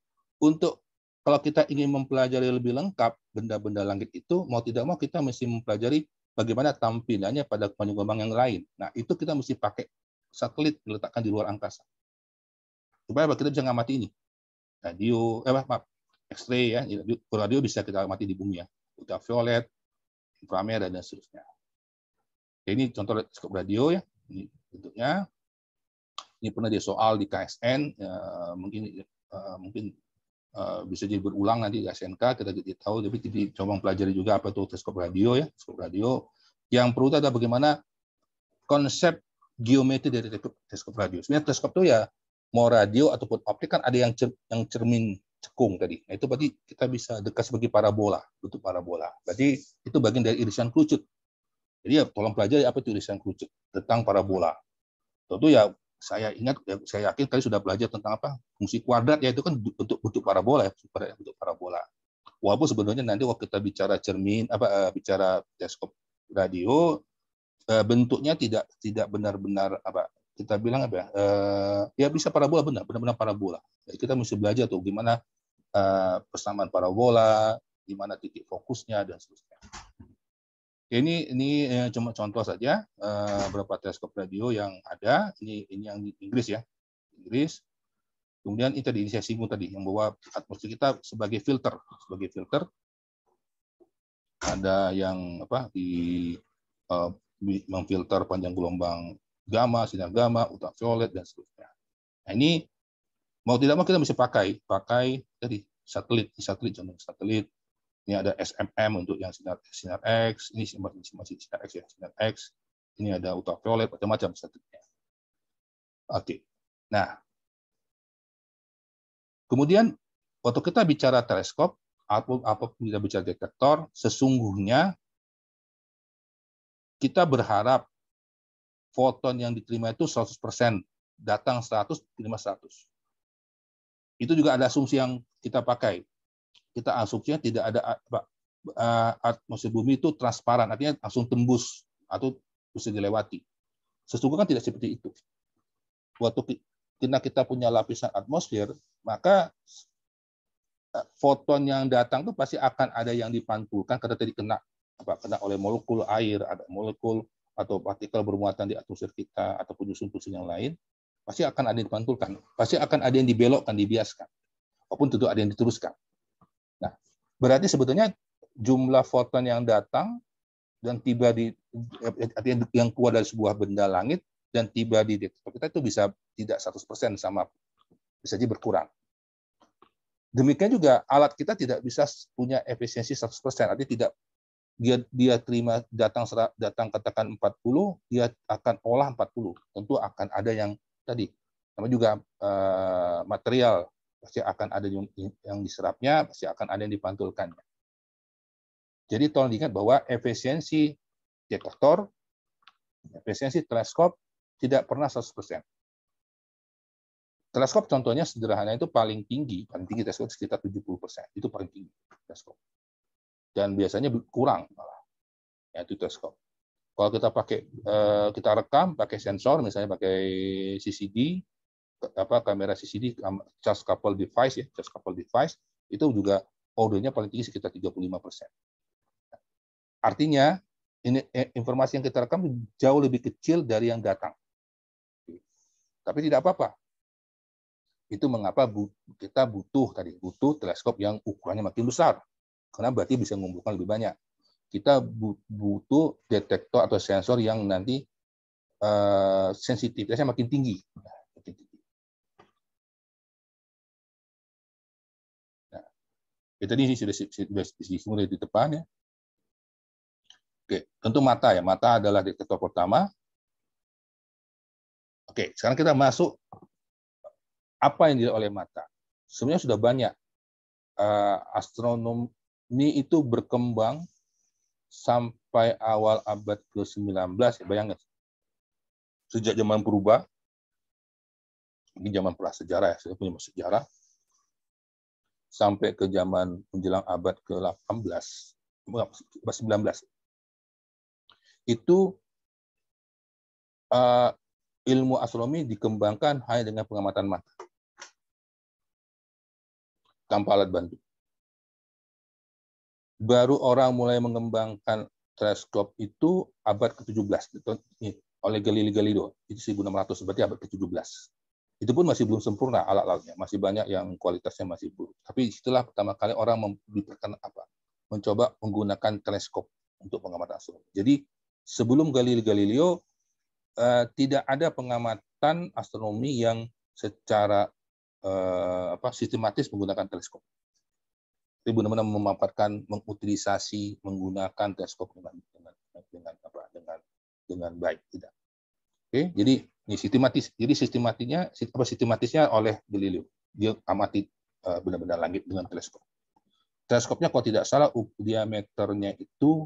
Speaker 1: kalau kita ingin mempelajari lebih lengkap benda-benda langit itu, mau tidak mau kita mesti mempelajari bagaimana tampilannya pada panjang gelombang yang lain. Nah, itu kita mesti pakai satelit diletakkan di luar angkasa. Supaya kita bisa ngamati ini. Radio, X-ray ya, radio bisa kita amati di bumi ya. Ultraviolet, inframerah dan seterusnya. Ini contoh teleskop radio ya, ini bentuknya. Ini pernah dia soal di KSN, mungkin bisa jadi berulang nanti di SNK, kita tidak tahu, tapi coba pelajari juga apa itu teleskop radio ya, teleskop radio. Yang perlu ada bagaimana konsep geometri dari teleskop radio. Sebenarnya teleskop itu ya mau radio ataupun optik kan ada yang cermin cekung tadi. Nah, itu berarti kita bisa dekat sebagai parabola, bentuk parabola. Berarti itu bagian dari irisan kerucut. Jadi ya tolong pelajari apa itu irisan kerucut tentang parabola. Tentu ya saya ingat, saya yakin kalian sudah belajar tentang apa fungsi kuadrat, ya itu kan bentuk parabola ya, bentuk parabola. Walaupun sebenarnya nanti waktu kita bicara cermin bicara teleskop radio, bentuknya tidak benar-benar apa kita bilang apa ya bisa parabola, benar-benar parabola. Jadi kita mesti belajar tuh gimana persamaan parabola, gimana titik fokusnya dan seterusnya. Ini cuma contoh saja beberapa teleskop radio yang ada. Ini yang di Inggris ya, Inggris. Kemudian itu tadi saya singgung tadi yang bahwa atmosfer kita sebagai filter, ada yang apa di memfilter panjang gelombang gamma, sinar gamma, ultraviolet dan seterusnya. Nah, ini mau tidak mau kita bisa pakai tadi satelit contoh satelit. Ini ada SMM untuk yang sinar X, ini masih sinar X ya, sinar X. Ini ada ultraviolet, macam-macam satelitnya. Oke. Nah, kemudian waktu kita bicara teleskop, apapun kita bicara detektor, sesungguhnya kita berharap foton yang diterima itu 100%, datang 100, terima 100. Itu juga ada asumsi yang kita pakai. Kita asumsinya tidak ada atmosfer bumi itu transparan, artinya langsung tembus atau bisa dilewati. Sesungguhnya kan tidak seperti itu. Waktu kita punya lapisan atmosfer, maka foton yang datang itu pasti akan ada yang dipantulkan karena tadi kena oleh molekul air, ada molekul atau partikel bermuatan di atmosfer kita ataupun nyusun-nyusun yang lain, pasti akan ada yang dipantulkan, pasti akan ada yang dibelokkan, dibiaskan, maupun tentu ada yang diteruskan. Nah, berarti sebetulnya jumlah foton yang datang dan tiba di artinya yang keluar dari sebuah benda langit dan tiba di detektor kita itu bisa tidak 100% sama, bisa jadi berkurang. Demikian juga alat kita tidak bisa punya efisiensi 100%, artinya tidak dia terima datang katakan 40, dia akan olah 40. Tentu akan ada yang tadi sama juga material, pasti akan ada yang diserapnya, pasti akan ada yang dipantulkannya. Jadi tolong diingat bahwa efisiensi detektor, efisiensi teleskop tidak pernah 100%. Teleskop contohnya sederhana itu paling tinggi teleskop sekitar 70%. Itu paling tinggi teleskop. Dan biasanya kurang malah. Ya, itu teleskop. Kalau kita kita rekam pakai sensor, misalnya pakai CCD, kamera CCD, charge coupled device, itu juga audionya paling tinggi sekitar 35%. Artinya ini informasi yang kita rekam jauh lebih kecil dari yang datang. Tapi tidak apa-apa. Itu mengapa kita butuh teleskop yang ukurannya makin besar, karena berarti bisa mengumpulkan lebih banyak. Kita butuh detektor atau sensor yang nanti sensitivitasnya makin tinggi. Nah, itu tadi sudah disinggung di depan ya. Oke, tentu mata ya. Mata adalah detektor pertama. Oke, sekarang kita masuk apa yang dilihat oleh mata. Sebenarnya sudah banyak. Astronomi itu berkembang sampai awal abad ke-19, ya, bayangkan. Sejak zaman purba, ini zaman prasejarah ya, saya punya sejarah, sampai ke zaman menjelang abad ke-18, 19. Itu ilmu astronomi dikembangkan hanya dengan pengamatan mata, tanpa alat bantu. Baru orang mulai mengembangkan teleskop itu abad ke-17 oleh Galileo, itu 1600, berarti abad ke-17. Itu pun masih belum sempurna alat-alatnya, masih banyak yang kualitasnya masih buruk. Tapi setelah pertama kali orang mencoba menggunakan teleskop untuk pengamatan astronomi. Jadi sebelum Galileo tidak ada pengamatan astronomi yang secara sistematis menggunakan teleskop. Jadi benar-benar memaparkan, mengutilisasi, menggunakan teleskop dengan baik, tidak. Oke, jadi ini sistematisnya oleh Galileo. Dia amati benda-benda langit dengan teleskop. Teleskopnya kalau tidak salah diameternya itu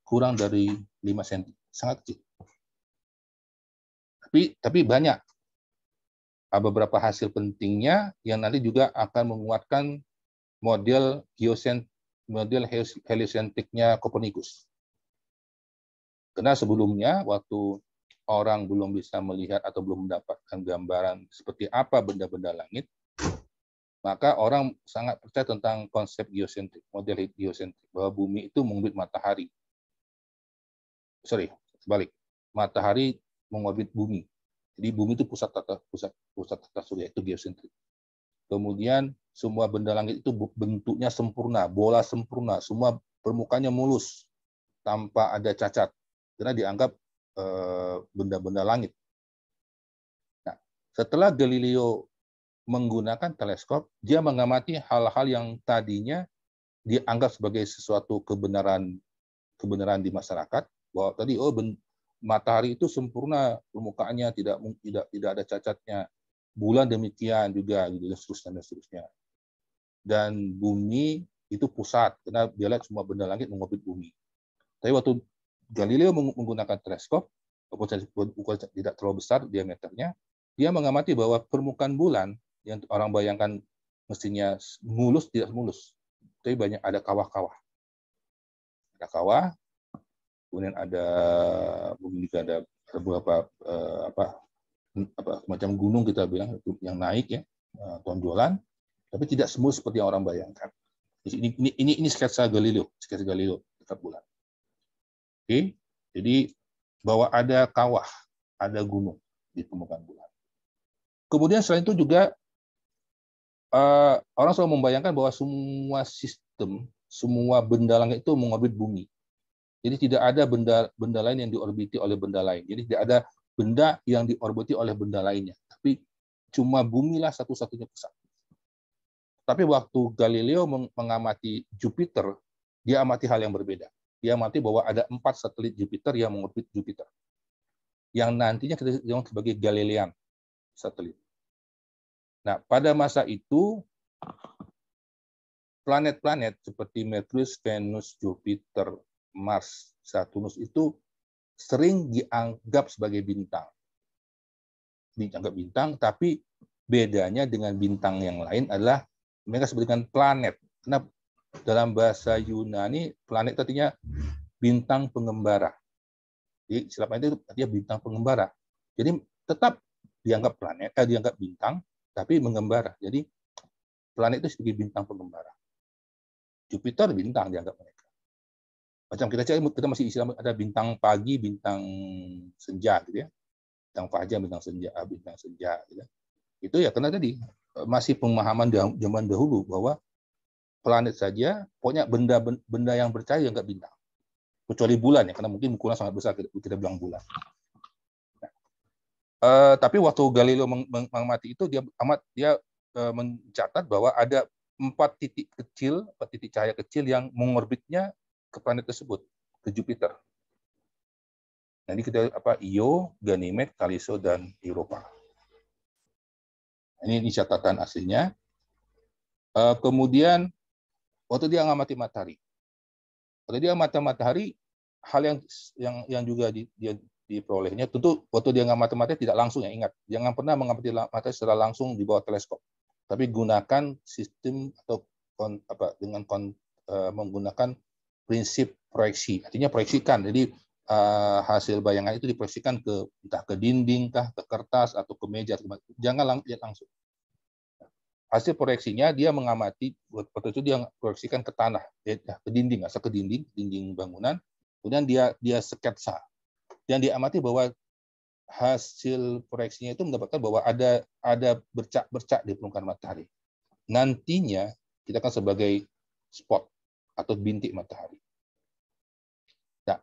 Speaker 1: kurang dari 5 cm, sangat kecil. Tapi banyak beberapa hasil pentingnya yang nanti juga akan menguatkan model heliosentriknya Copernicus. Karena sebelumnya waktu orang belum bisa melihat atau belum mendapatkan gambaran seperti apa benda-benda langit, maka orang sangat percaya tentang konsep geosentrik, model geosentrik, bahwa bumi itu mengorbit matahari. Sebalik. Matahari mengorbit bumi. Jadi bumi itu pusat tata surya, itu geosentrik. Kemudian semua benda langit itu bentuknya sempurna, bola sempurna, semua permukaannya mulus tanpa ada cacat, karena dianggap benda-benda langit. Nah, setelah Galileo menggunakan teleskop, dia mengamati hal-hal yang tadinya dianggap sebagai sesuatu kebenaran di masyarakat, bahwa tadi matahari itu sempurna permukaannya, tidak ada cacatnya, bulan demikian juga, gitu, dan seterusnya. Dan bumi itu pusat, karena dia lihat semua benda langit mengorbit bumi. Tapi waktu Galileo menggunakan teleskop, walaupun tidak terlalu besar diameternya, dia mengamati bahwa permukaan bulan yang orang bayangkan mestinya mulus, tidak mulus. Tapi banyak ada kawah-kawah. Ada kawah, kemudian ada beberapa macam gunung kita bilang yang naik ya, tonjolan, tapi tidak semulus seperti yang orang bayangkan. Ini sketsa Galileo dekat bulan. Oke, jadi bahwa ada kawah, ada gunung di permukaan bulan. Kemudian selain itu juga orang selalu membayangkan bahwa semua benda langit itu mengorbit bumi. Jadi tidak ada benda lain yang diorbiti oleh benda lain. Jadi tidak ada benda yang diorbiti oleh benda lainnya. Tapi cuma bumi lah satu-satunya pusat. Tapi waktu Galileo mengamati Jupiter, dia amati hal yang berbeda. Dia amati bahwa ada 4 satelit Jupiter yang mengorbit Jupiter, yang nantinya kita sebut sebagai Galilean satelit. Nah, pada masa itu planet-planet seperti Merkurius, Venus, Jupiter, Mars, Saturnus itu sering dianggap sebagai bintang. Dianggap bintang, tapi bedanya dengan bintang yang lain adalah mereka sebutkan planet. Karena dalam bahasa Yunani, planet artinya bintang pengembara. Jadi istilah itu artinya bintang pengembara. Jadi tetap dianggap dianggap bintang, tapi mengembara. Jadi planet itu sebagai bintang pengembara. Jupiter bintang dianggap mereka. Macam kita masih istilah ada bintang pagi, bintang senja, gitu ya. Bintang fajar, bintang senja, gitu. Itu ya karena tadi masih pemahaman zaman dahulu bahwa planet saja, pokoknya benda yang bercahaya dianggap bintang. Kecuali bulan ya, karena mungkin ukuran sangat besar, kita bilang bulan. Nah, tapi waktu Galileo mengamati itu, dia mencatat bahwa ada 4 titik cahaya kecil yang mengorbitnya ke planet tersebut, ke Jupiter. Nanti kita Io, Ganymede, Callisto, dan Europa. Ini catatan aslinya. Kemudian waktu dia mengamati matahari, hal yang juga dia diperolehnya, tentu waktu dia mengamati matahari tidak langsung ya, ingat, jangan pernah mengamati matahari secara langsung di bawah teleskop, tapi gunakan sistem atau menggunakan prinsip proyeksi, artinya proyeksikan. Jadi hasil bayangan itu diproyeksikan entah ke dinding kah, ke kertas atau ke meja, jangan lihat langsung. Hasil proyeksinya dia mengamati, waktu itu dia proyeksikan ke tanah, ke dinding, asal ke dinding bangunan, kemudian dia sketsa. Dan dia amati bahwa hasil proyeksinya itu mendapatkan bahwa ada bercak-bercak di permukaan matahari. Nantinya kita akan sebagai spot atau bintik matahari. Nah,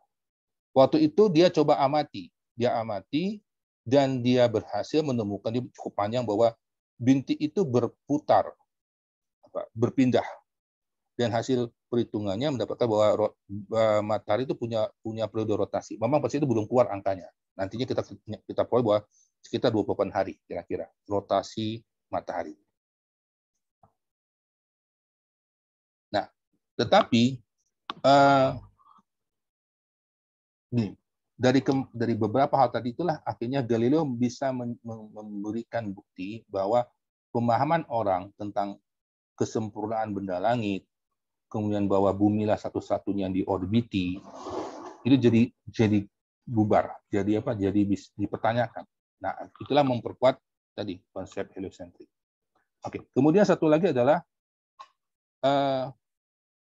Speaker 1: waktu itu dia coba amati. Dia amati dan dia berhasil menemukan, dia cukup panjang, bahwa bintik itu berputar, berpindah, dan hasil perhitungannya mendapatkan bahwa matahari itu punya periode rotasi. Memang pasti itu belum keluar angkanya. Nantinya kita peroleh bahwa sekitar 28 hari kira-kira rotasi matahari. Nah, tetapi dari beberapa hal tadi itulah akhirnya Galileo bisa memberikan bukti bahwa pemahaman orang tentang kesempurnaan benda langit, kemudian bahwa bumi lah satu-satunya yang diorbiti, itu jadi bubar, jadi dipertanyakan. Nah, itulah memperkuat tadi konsep heliosentrik. Oke, kemudian satu lagi adalah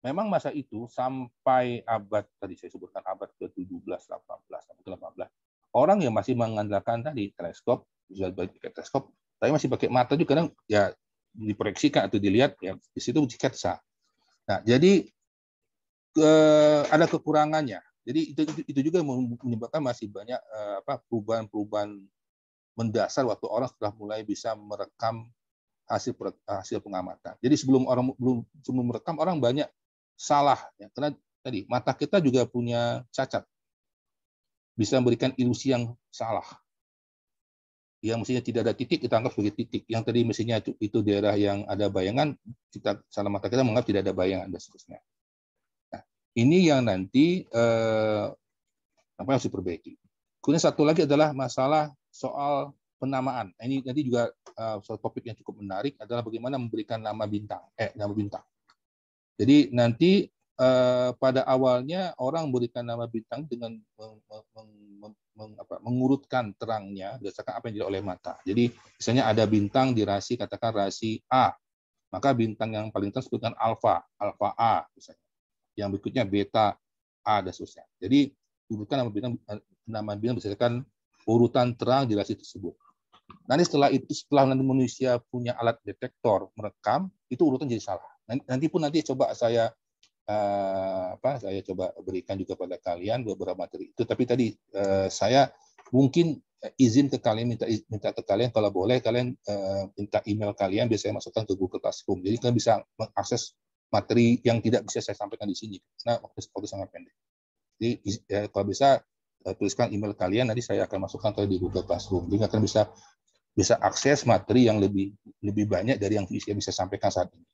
Speaker 1: memang masa itu sampai abad tadi saya sebutkan abad ke-17, 18, sampai ke-18, orang yang masih mengandalkan tadi teleskop, bisa pakai teleskop, tapi masih pakai mata juga, kadang ya diproyeksikan atau dilihat ya di situ sketsa. Nah, jadi ada kekurangannya. Jadi itu juga menyebabkan masih banyak perubahan-perubahan mendasar waktu orang sudah mulai bisa merekam hasil pengamatan. Jadi sebelum merekam, orang banyak salah ya, karena tadi mata kita juga punya cacat, bisa memberikan ilusi yang salah. Yang mestinya tidak ada titik kita anggap sebagai titik. Yang tadi mestinya itu daerah yang ada bayangan, kita salah mata kita menganggap tidak ada bayangan dan seterusnya. Nah, ini yang nanti apa yang harus diperbaiki. Kemudian satu lagi adalah masalah soal penamaan. Ini nanti juga soal topik yang cukup menarik adalah bagaimana memberikan nama bintang. Jadi nanti pada awalnya orang memberikan nama bintang dengan mengurutkan terangnya berdasarkan apa yang dilihat oleh mata. Jadi misalnya ada bintang di rasi, katakan rasi A, maka bintang yang paling terang disebutkan alfa A misalnya. Yang berikutnya beta A dan seterusnya. Jadi urutkan nama bintang berdasarkan urutan terang di rasi tersebut. Nanti setelah nanti manusia punya alat detektor merekam, itu urutan jadi salah. Nanti coba saya coba berikan juga pada kalian beberapa materi itu. Tapi tadi saya mungkin izin ke kalian, minta ke kalian kalau boleh kalian minta email kalian, biar saya masukkan ke Google Classroom. Jadi kalian bisa mengakses materi yang tidak bisa saya sampaikan di sini. Nah, waktu sangat pendek. Jadi kalau bisa tuliskan email kalian, nanti saya akan masukkan ke di Google Classroom. Jadi kalian bisa akses materi yang lebih banyak dari yang bisa sampaikan saat ini.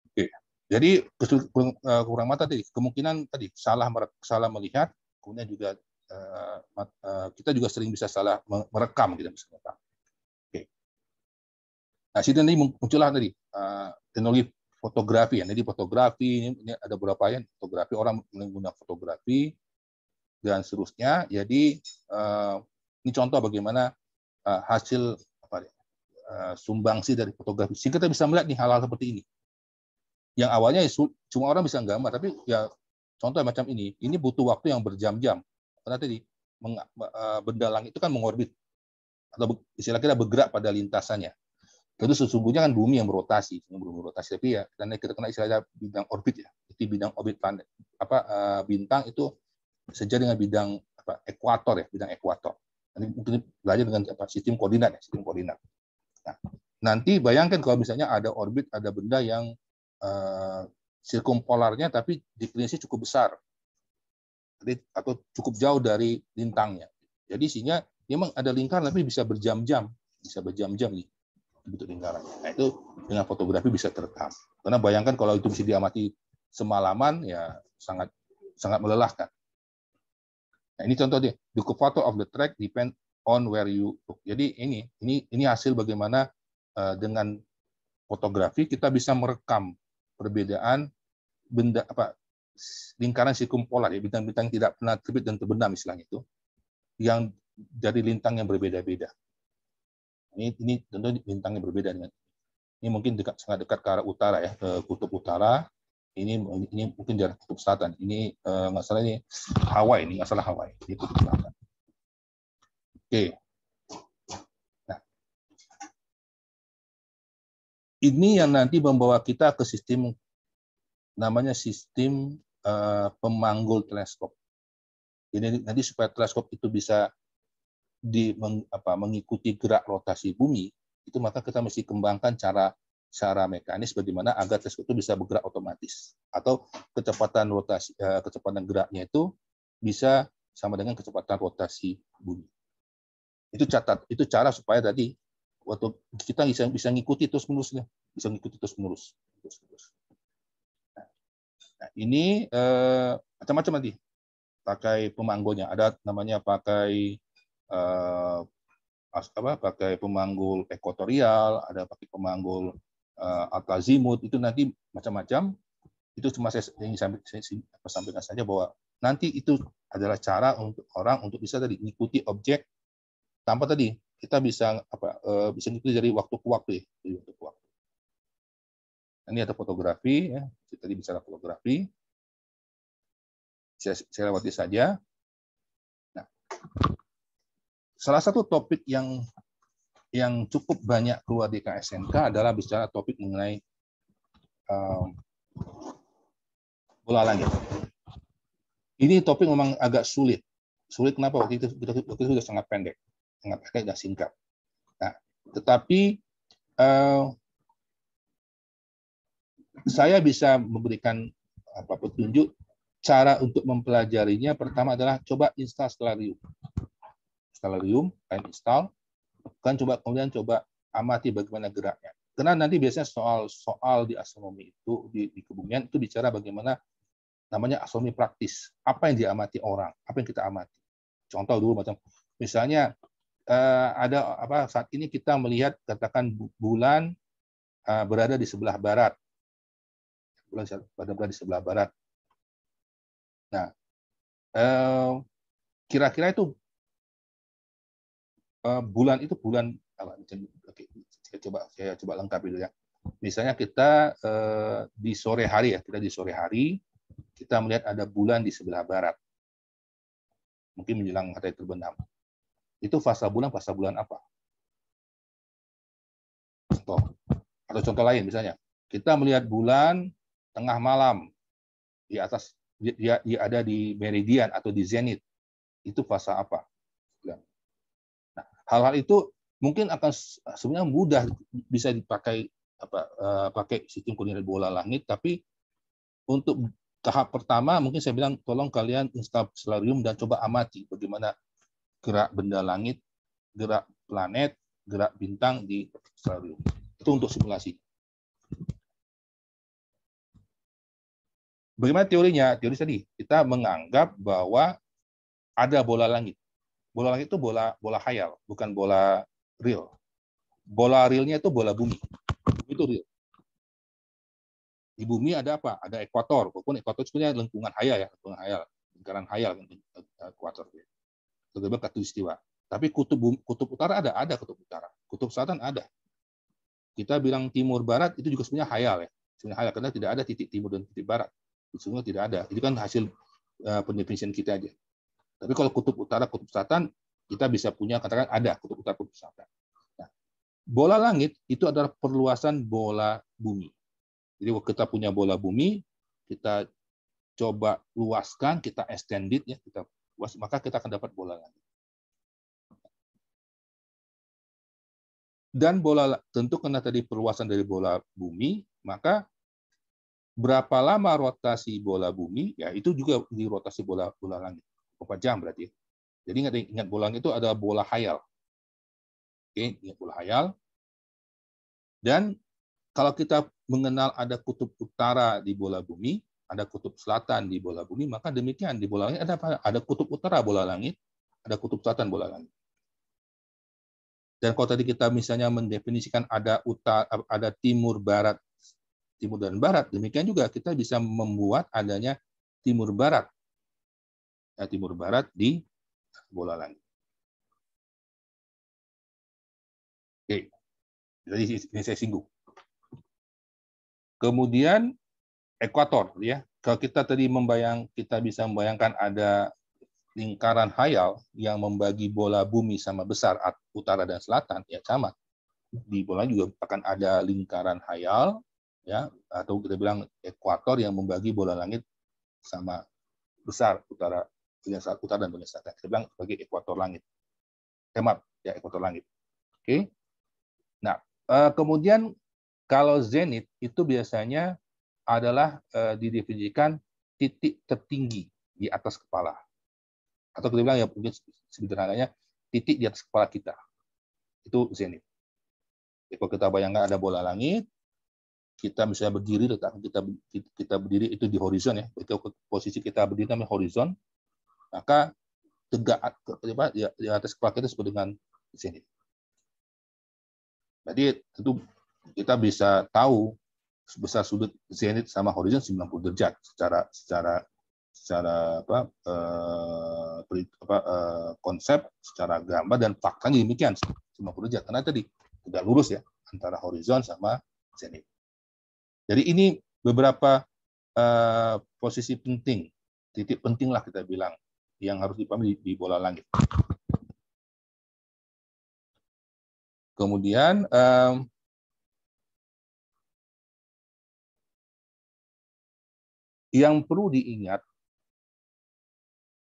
Speaker 1: Oke. Jadi kurang mata tadi, kemungkinan tadi salah melihat, kemudian juga kita juga sering bisa salah merekam, kita bisa merekam. Oke. Nah, sini nanti muncullah tadi teknologi fotografi ya. Jadi fotografi ini ada beberapa yang fotografi, orang menggunakan fotografi dan seterusnya. Jadi ini contoh bagaimana hasil sumbangsi dari fotografi. Sehingga kita bisa melihat nih hal-hal seperti ini. Yang awalnya cuma orang bisa gambar, tapi ya contoh macam ini butuh waktu yang berjam-jam. Karena tadi benda langit itu kan mengorbit, atau istilah kita bergerak pada lintasannya. Itu sesungguhnya kan bumi yang berotasi, tapi ya karena kita kena istilahnya bidang orbit ya. Itu bidang orbit planet. Bintang itu sejajar dengan bidang ekuator ya, bidang ekuator. Nanti mungkin belajar dengan sistem koordinat ya, sistem koordinat. Nah, nanti bayangkan kalau misalnya ada orbit, ada benda yang sirkumpolarnya tapi deklinasinya cukup besar, atau cukup jauh dari lintangnya. Jadi sehingga memang ada lingkaran tapi bisa berjam-jam nih bentuk lingkaran. Nah, itu dengan fotografi bisa terekam. Karena bayangkan kalau itu bisa diamati semalaman, ya sangat melelahkan. Nah, ini contoh dia. The curvature of the track depend on where you look. Jadi ini hasil bagaimana dengan fotografi kita bisa merekam perbedaan benda lingkaran sirkumpolar ya, bintang-bintang tidak pernah terbit dan terbenam istilahnya itu, yang dari lintang yang berbeda-beda. Ini tentu bintangnya berbeda dengan ini, mungkin sangat dekat ke arah utara ya, ke kutub utara. Ini mungkin jarak kutub selatan. Ini nggak salah ini Hawaii, ini kutub selatan. Oke. Nah, ini yang nanti membawa kita ke sistem namanya sistem pemanggul teleskop. Jadi nanti supaya teleskop itu bisa mengikuti gerak rotasi bumi, itu maka kita mesti kembangkan cara mekanis bagaimana agar teleskop itu bisa bergerak otomatis, atau kecepatan kecepatan geraknya itu bisa sama dengan kecepatan rotasi bumi. Itu cara supaya tadi waktu kita bisa ngikuti terus menerus, bisa ngikuti terus menerus. Nah, ini macam-macam nanti pakai pemanggulnya. Ada namanya pakai pakai pemanggul ekuatorial, ada pakai pemanggul azimut, itu nanti macam-macam. Itu cuma saya sampaikan saja bahwa nanti itu adalah cara untuk orang untuk bisa tadi mengikuti objek tanpa tadi kita bisa bisa mengikuti dari waktu ke waktu ya, dari waktu ke waktu. Ini ada fotografi ya, tadi bicara fotografi. Saya lewati saja. Nah, salah satu topik yang cukup banyak keluar di KSNK adalah bicara topik mengenai bola langit. Ini topik memang agak sulit. Sulit kenapa? Waktu itu sudah sangat pendek dan singkat. Nah, tetapi saya bisa memberikan petunjuk cara untuk mempelajarinya. Pertama adalah coba install Stellarium. Stellarium, kalian install, kan kemudian coba amati bagaimana geraknya. Karena nanti biasanya soal di astronomi itu di kebumian itu bicara bagaimana namanya astronomi praktis. Apa yang diamati orang, apa yang kita amati. Contoh dulu macam misalnya ada saat ini kita melihat katakan bulan berada di sebelah barat. Bulan berada di sebelah barat. Nah, kira-kira itu bulan itu bulan apa? Oke, saya coba lengkapi dulu ya. Misalnya kita di sore hari ya, kita melihat ada bulan di sebelah barat. Mungkin menjelang matahari terbenam. Itu fasa bulan apa? Contoh lain misalnya, kita melihat bulan tengah malam di atas dia ada di meridian atau di zenit. Itu fasa apa? Nah, hal-hal itu mungkin akan sebenarnya mudah bisa dipakai pakai sistem koordinat bola langit, tapi untuk tahap pertama mungkin saya bilang tolong kalian install Stellarium dan coba amati bagaimana gerak benda langit, gerak planet, gerak bintang di Stellarium. Itu untuk simulasi. Bagaimana teorinya? Teori tadi kita menganggap bahwa ada bola langit. Bola langit itu bola khayal, bukan bola real. Bola realnya itu bola bumi. Itu real. Di bumi ada apa? Ada ekuator. Walaupun ekuator sebenarnya lingkungan hayal ya, lingkaran hayal ekuator. Itu khatulistiwa. Tapi kutub utara ada kutub utara. Kutub selatan ada. Kita bilang timur barat itu juga sebenarnya hayal ya. Sebenarnya hayal karena tidak ada titik timur dan titik barat. Sebenarnya tidak ada. Itu kan hasil pendefinisian kita aja. Tapi kalau kutub utara, kutub selatan, kita bisa punya katakan ada kutub utara, kutub selatan. Nah, bola langit itu adalah perluasan bola bumi. Jadi kalau kita punya bola bumi, kita coba luaskan, kita extended ya, kita luas, maka kita akan dapat bola langit. Dan bola tentu karena tadi perluasan dari bola bumi, maka berapa lama rotasi bola bumi, ya itu juga di rotasi bola langit. 4 jam berarti. Jadi ingat bola langit itu ada bola khayal. Oke, ingat bola khayal. Dan kalau kita mengenal ada kutub utara di bola bumi, ada kutub selatan di bola bumi, maka demikian di bola langit ada apa? Ada kutub utara bola langit, ada kutub selatan bola langit. Dan kalau tadi kita misalnya mendefinisikan ada timur dan barat, demikian juga kita bisa membuat adanya timur barat di bola langit. Oke, jadi ini saya singgung. Kemudian ekuator, ya. Kalau kita tadi kita bisa membayangkan ada lingkaran hayal yang membagi bola bumi sama besar utara dan selatan, ya sama. Di bola juga akan ada lingkaran hayal, ya, atau kita bilang ekuator yang membagi bola langit sama besar utara dan bagian selatan. Kita bilang sebagai ekuator langit. ya ekuator langit. Oke. Nah, kemudian kalau zenith itu biasanya adalah didefinisikan titik tertinggi di atas kepala. Atau kita bilang ya mungkin sederhananya titik di atas kepala kita. Itu zenith. Jadi kalau kita bayangkan ada bola langit, kita misalnya berdiri, letak kita berdiri itu di horizon ya. Posisi kita berdiri namanya horizon, maka tegak di atas kepala kita disebut dengan zenith. Jadi tentu kita bisa tahu besar sudut zenith sama horizon 90 derajat secara konsep, secara gambar dan faktanya demikian 90 derajat karena tadi tidak lurus ya antara horizon sama zenith. Jadi ini beberapa posisi penting, titik penting lah kita bilang yang harus dipahami di bola langit. Kemudian yang perlu diingat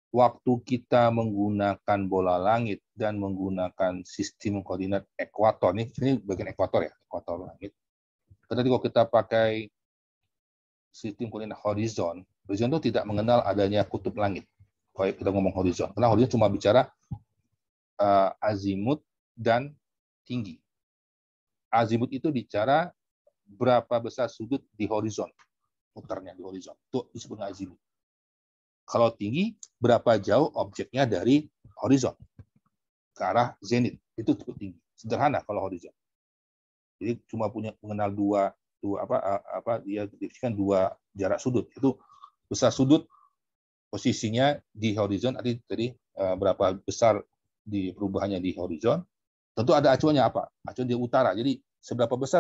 Speaker 1: waktu kita menggunakan bola langit dan menggunakan sistem koordinat ekuator, ini bagian ekuator ya, ekuator langit. Karena kalau kita pakai sistem koordinat horizon itu tidak mengenal adanya kutub langit. Kalau kita ngomong horizon, karena horizon cuma bicara azimut dan tinggi. Azimut itu bicara berapa besar sudut di horizon, muternya di horizon. Itu disebut azimut. Kalau tinggi, berapa jauh objeknya dari horizon ke arah zenith. Itu cukup tinggi. Sederhana kalau horizon. Jadi cuma mengenal dia definisikan dua jarak sudut. Itu besar sudut posisinya di horizon, tadi berapa besar di perubahannya di horizon. Tentu ada acuannya apa? Acuan di utara. Jadi seberapa besar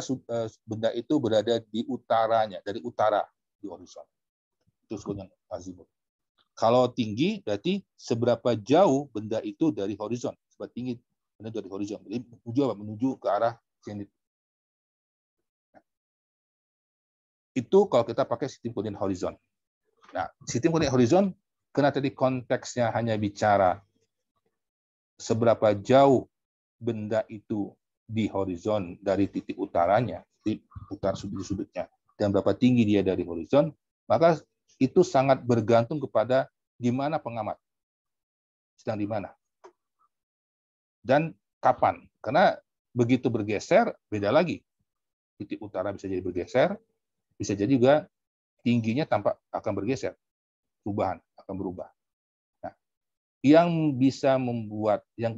Speaker 1: benda itu berada di utaranya, dari utara di horizon. Itu disebut azimut. Kalau tinggi berarti seberapa jauh benda itu dari horizon. Seberapa tinggi benda dari horizon. Jadi menuju ke arah zenith. Itu kalau kita pakai sistem koordinat horizon. Nah, sistem koordinat horizon karena tadi konteksnya hanya bicara seberapa jauh benda itu di horizon dari titik utaranya, di utara sudut-sudutnya, dan berapa tinggi dia dari horizon, maka itu sangat bergantung kepada di mana pengamat, sedang di mana, dan kapan. Karena begitu bergeser, beda lagi. Titik utara bisa jadi bergeser, bisa jadi juga tingginya tampak akan bergeser, perubahan akan berubah. Nah, yang bisa membuat yang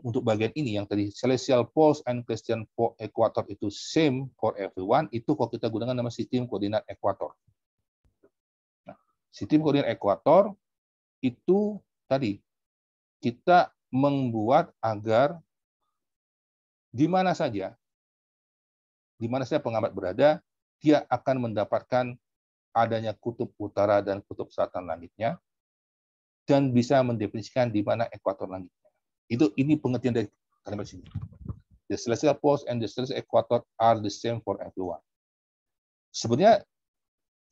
Speaker 1: untuk bagian ini yang tadi celestial poles and Christian equator itu same for everyone, itu kalau kita gunakan nama sistem koordinat ekuator. Nah, sistem koordinat ekuator itu tadi kita membuat agar di mana saja pengamat berada, dia akan mendapatkan adanya kutub utara dan kutub selatan langitnya, dan bisa mendefinisikan di mana ekuator langitnya. Ini pengertian dari kalimat sini. The celestial poles and the celestial equator are the same for everyone. Sebenarnya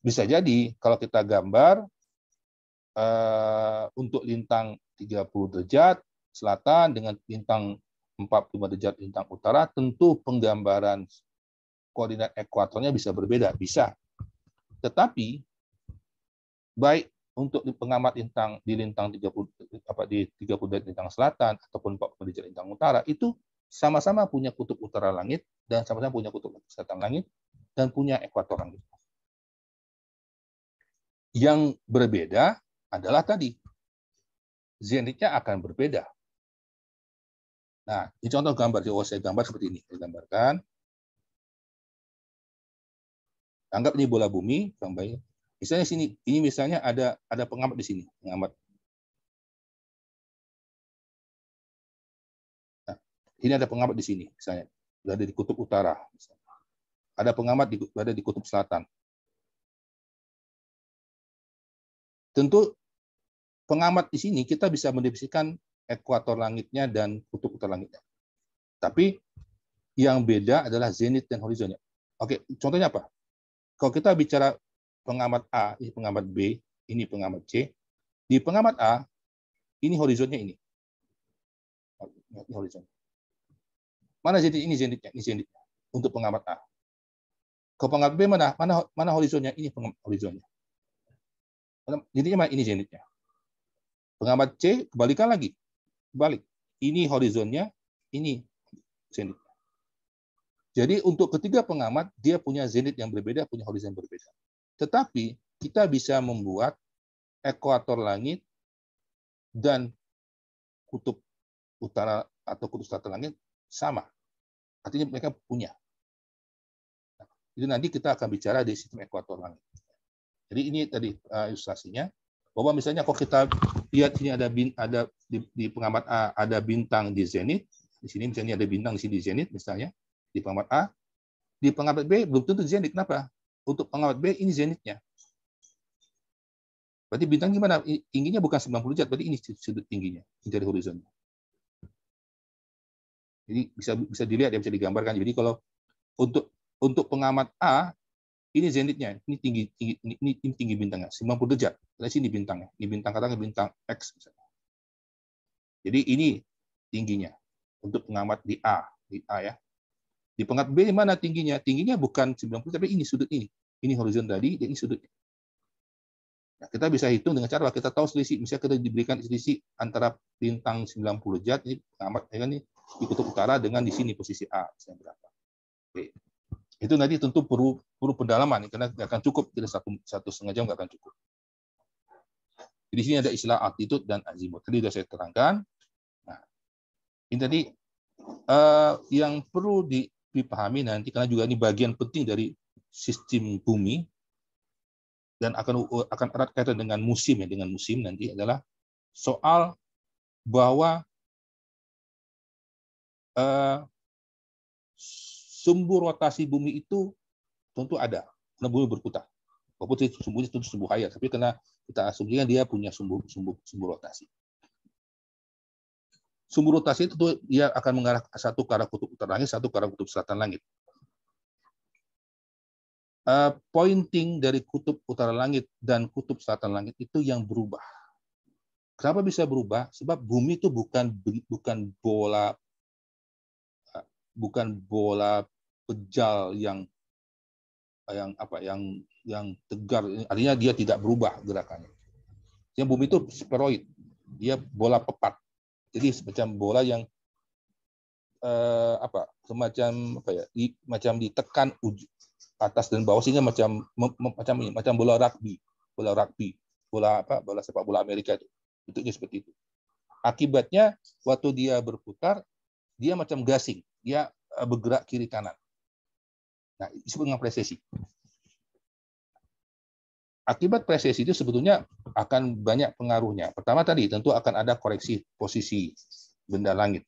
Speaker 1: bisa jadi kalau kita gambar untuk lintang 30 derajat selatan dengan lintang 45 derajat lintang utara, tentu penggambaran koordinat ekuatornya bisa berbeda, bisa. Tetapi baik untuk pengamat di lintang 30 derajat lintang selatan ataupun 40 derajat lintang utara, itu sama-sama punya kutub utara langit dan sama-sama punya kutub selatan langit dan punya ekuator langit. Yang berbeda adalah tadi zenithnya akan berbeda. Nah, ini contoh gambar. Saya gambar seperti ini. Saya gambarkan. Anggap ini bola bumi, misalnya sini, ini misalnya ada pengamat di sini, pengamat. Nah, ini ada pengamat di sini, misalnya berada di kutub utara. Misalnya. Ada pengamat berada di kutub selatan. Tentu pengamat di sini kita bisa mendefinisikan ekuator langitnya dan kutub utara langitnya. Tapi yang beda adalah zenith dan horizonnya. Oke, contohnya apa? Kalau kita bicara pengamat A, ini pengamat B, ini pengamat C. Di pengamat A, ini horizonnya ini. Ini horizonnya. Mana zenit? Ini zenitnya. Ini zenitnya. Untuk pengamat A. Ke pengamat B mana horizonnya? Ini horizonnya. Zenitnya mana? Ini zenitnya. Pengamat C kebalikan lagi. Balik. Ini horizonnya, ini zenitnya. Jadi untuk ketiga pengamat, dia punya zenit yang berbeda, punya horizon yang berbeda. Tetapi kita bisa membuat ekuator langit dan kutub utara atau kutub selatan langit sama. Artinya mereka punya. Nah, itu nanti kita akan bicara di sistem ekuator langit. Jadi ini tadi ilustrasinya, bahwa misalnya kalau kita lihat sini ada di pengamat A ada bintang di zenit, di sini misalnya ada bintang di sini di zenit misalnya. Di pengamat A, di pengamat B belum tentu zenit. Kenapa? Untuk pengamat B ini zenitnya. Berarti bintang gimana? Tingginya bukan 90 derajat, berarti ini sudut tingginya dari horizonnya. Jadi bisa dilihat ya, bisa digambarkan. Jadi kalau untuk pengamat A ini zenitnya, ini tinggi bintangnya 90 derajat. Dari sini bintangnya, ini bintang katakan bintang X misalnya. Jadi ini tingginya untuk pengamat di A ya. Di pengamat B mana tingginya? Tingginya bukan 90, tapi ini sudut ini. Ini horizon tadi, dan ini sudutnya. Nah, kita bisa hitung dengan cara kita tahu selisih. Misalnya kita diberikan selisih antara bintang 90 derajat, ini pengamat ya kan, ini di kutub utara dengan di sini posisi A. Misalnya berapa. Oke. Itu nanti tentu perlu pendalaman, karena nggak akan cukup. Tidak satu setengah jam nggak akan cukup. Di sini ada istilah altitude dan azimut. Tadi sudah saya terangkan. Nah, ini tadi yang perlu dipahami nanti, karena juga ini bagian penting dari sistem bumi dan akan erat kaitan dengan musim ya, dengan musim nanti adalah soal bahwa sumbu rotasi bumi itu tentu ada, karena bumi berputar. Walaupun sumbunya tentu sumbu hayat, tapi karena kita asumsikan dia punya sumbu rotasi. Sumbu rotasi itu dia akan mengarah satu ke arah kutub utara langit, satu ke arah kutub selatan langit. Pointing dari kutub utara langit dan kutub selatan langit itu yang berubah. Kenapa bisa berubah? Sebab bumi itu bukan bola pejal yang tegar. Artinya dia tidak berubah gerakannya. Yang bumi itu spheroid, dia bola pepat. Jadi semacam bola yang macam ditekan atas dan bawah, sehingga macam bola rugby, bola sepak bola Amerika itu. Bentuknya seperti itu. Akibatnya waktu dia berputar, dia macam gasing, dia bergerak kiri kanan. Nah, disebut dengan presesi. Akibat presesi itu sebetulnya akan banyak pengaruhnya. Pertama tadi tentu akan ada koreksi posisi benda langit.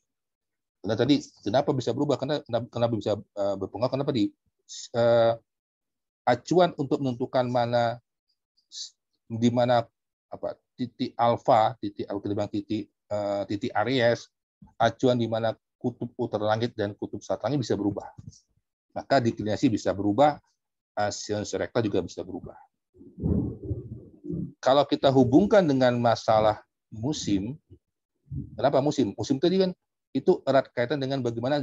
Speaker 1: Karena tadi kenapa bisa berubah? Kenapa bisa berpengaruh? Kenapa acuan untuk menentukan di mana titik alfa, titik Aries, acuan di mana kutub utara langit dan kutub selatan langit bisa berubah. Maka deklinasi bisa berubah, sinus rekta juga bisa berubah. Kalau kita hubungkan dengan masalah musim, kenapa musim? Musim tadi kan itu erat kaitan dengan bagaimana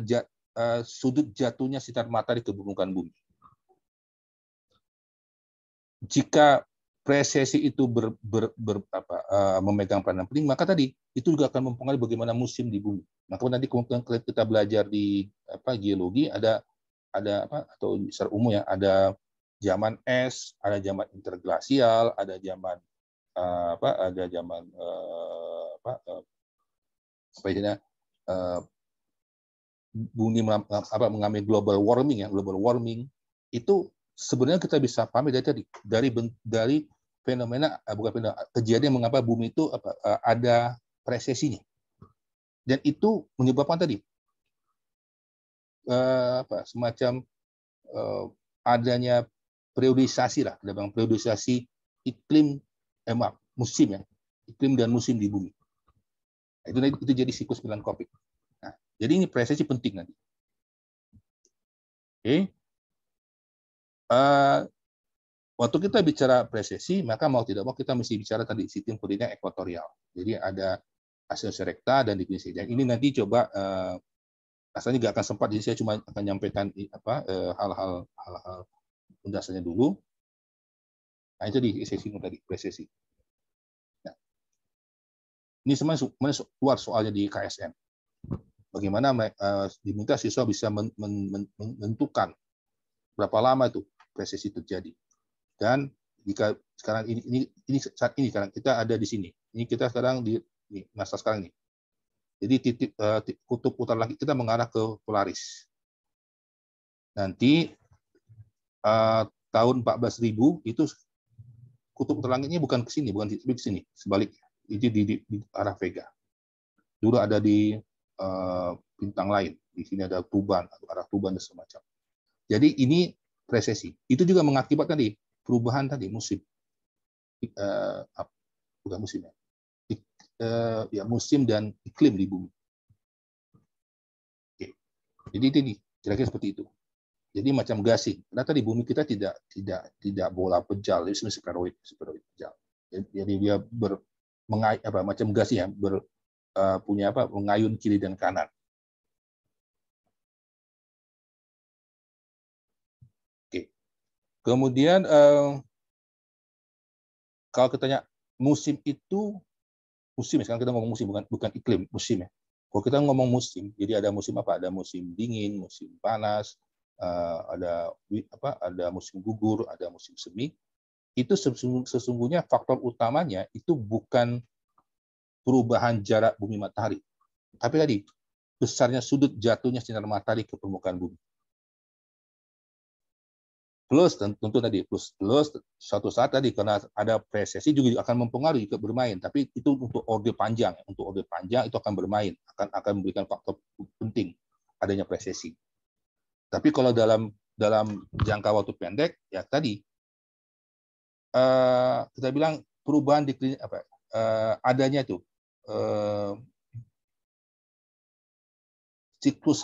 Speaker 1: sudut jatuhnya sinar matahari ke permukaan bumi. Jika presesi itu memegang peranan penting, maka tadi itu juga akan mempengaruhi bagaimana musim di bumi. Maka nanti kemudian kita belajar di geologi ada atau secara umum ya, ada zaman es, ada zaman interglasial, ada zaman bumi mengalami global warming ya, global warming itu sebenarnya kita bisa pahami dari fenomena kejadian mengapa bumi itu ada presesinya, dan itu menyebabkan tadi semacam adanya periodisasi lah, periodisasi iklim musim ya, iklim dan musim di bumi. Nah, itu jadi siklus melankopik. Nah, jadi ini presesi penting nanti. Oke. Waktu kita bicara presesi, maka mau tidak mau kita mesti bicara tadi sistem koordinat ekuatorial. Jadi ada asosiasi rekta dan definisi. Dan ini nanti coba rasanya nggak akan sempat, jadi saya cuma akan nyampaikan hal-hal mendasarnya dulu. Nah, itu di sesi tadi, presesi. Nah, ini sebenarnya keluar soalnya di KSN. Bagaimana diminta siswa bisa menentukan berapa lama itu presesi terjadi. Dan jika sekarang ini saat ini sekarang kita ada di sini. Ini kita sekarang di masa sekarang ini. Jadi kutub utara langit kita mengarah ke Polaris. Nanti tahun 14.000 itu kutub utara langitnya bukan ke sini, bukan di sini, sebaliknya. Itu di arah Vega. Dulu ada di bintang lain. Di sini ada Tuban, atau arah Tuban dan semacam. Jadi ini presesi. Itu juga mengakibatkan tadi perubahan tadi musim. Bukan musim ya. Ya musim dan iklim di bumi. Oke. Jadi ini kira-kira seperti itu. Jadi macam gasing. Karena tadi bumi kita tidak bola pejal, itu sebenarnya spheroid pejal. Jadi dia macam gasing ya, punya mengayun kiri dan kanan. Oke. Kemudian kalau kita tanya musim itu, musim sekarang kita ngomong musim, bukan iklim, musim ya. Kalau kita ngomong musim, jadi ada musim apa? Ada musim dingin, musim panas, ada musim gugur, ada musim semi. Itu sesungguhnya faktor utamanya itu bukan perubahan jarak bumi matahari, tapi tadi besarnya sudut jatuhnya sinar matahari ke permukaan bumi. Plus tentu tadi plus suatu saat tadi karena ada presesi juga akan mempengaruhi ke bermain, tapi itu untuk orde panjang. Untuk orde panjang itu akan bermain, akan memberikan faktor penting adanya presesi. Tapi kalau dalam jangka waktu pendek ya tadi kita bilang perubahan adanya itu siklus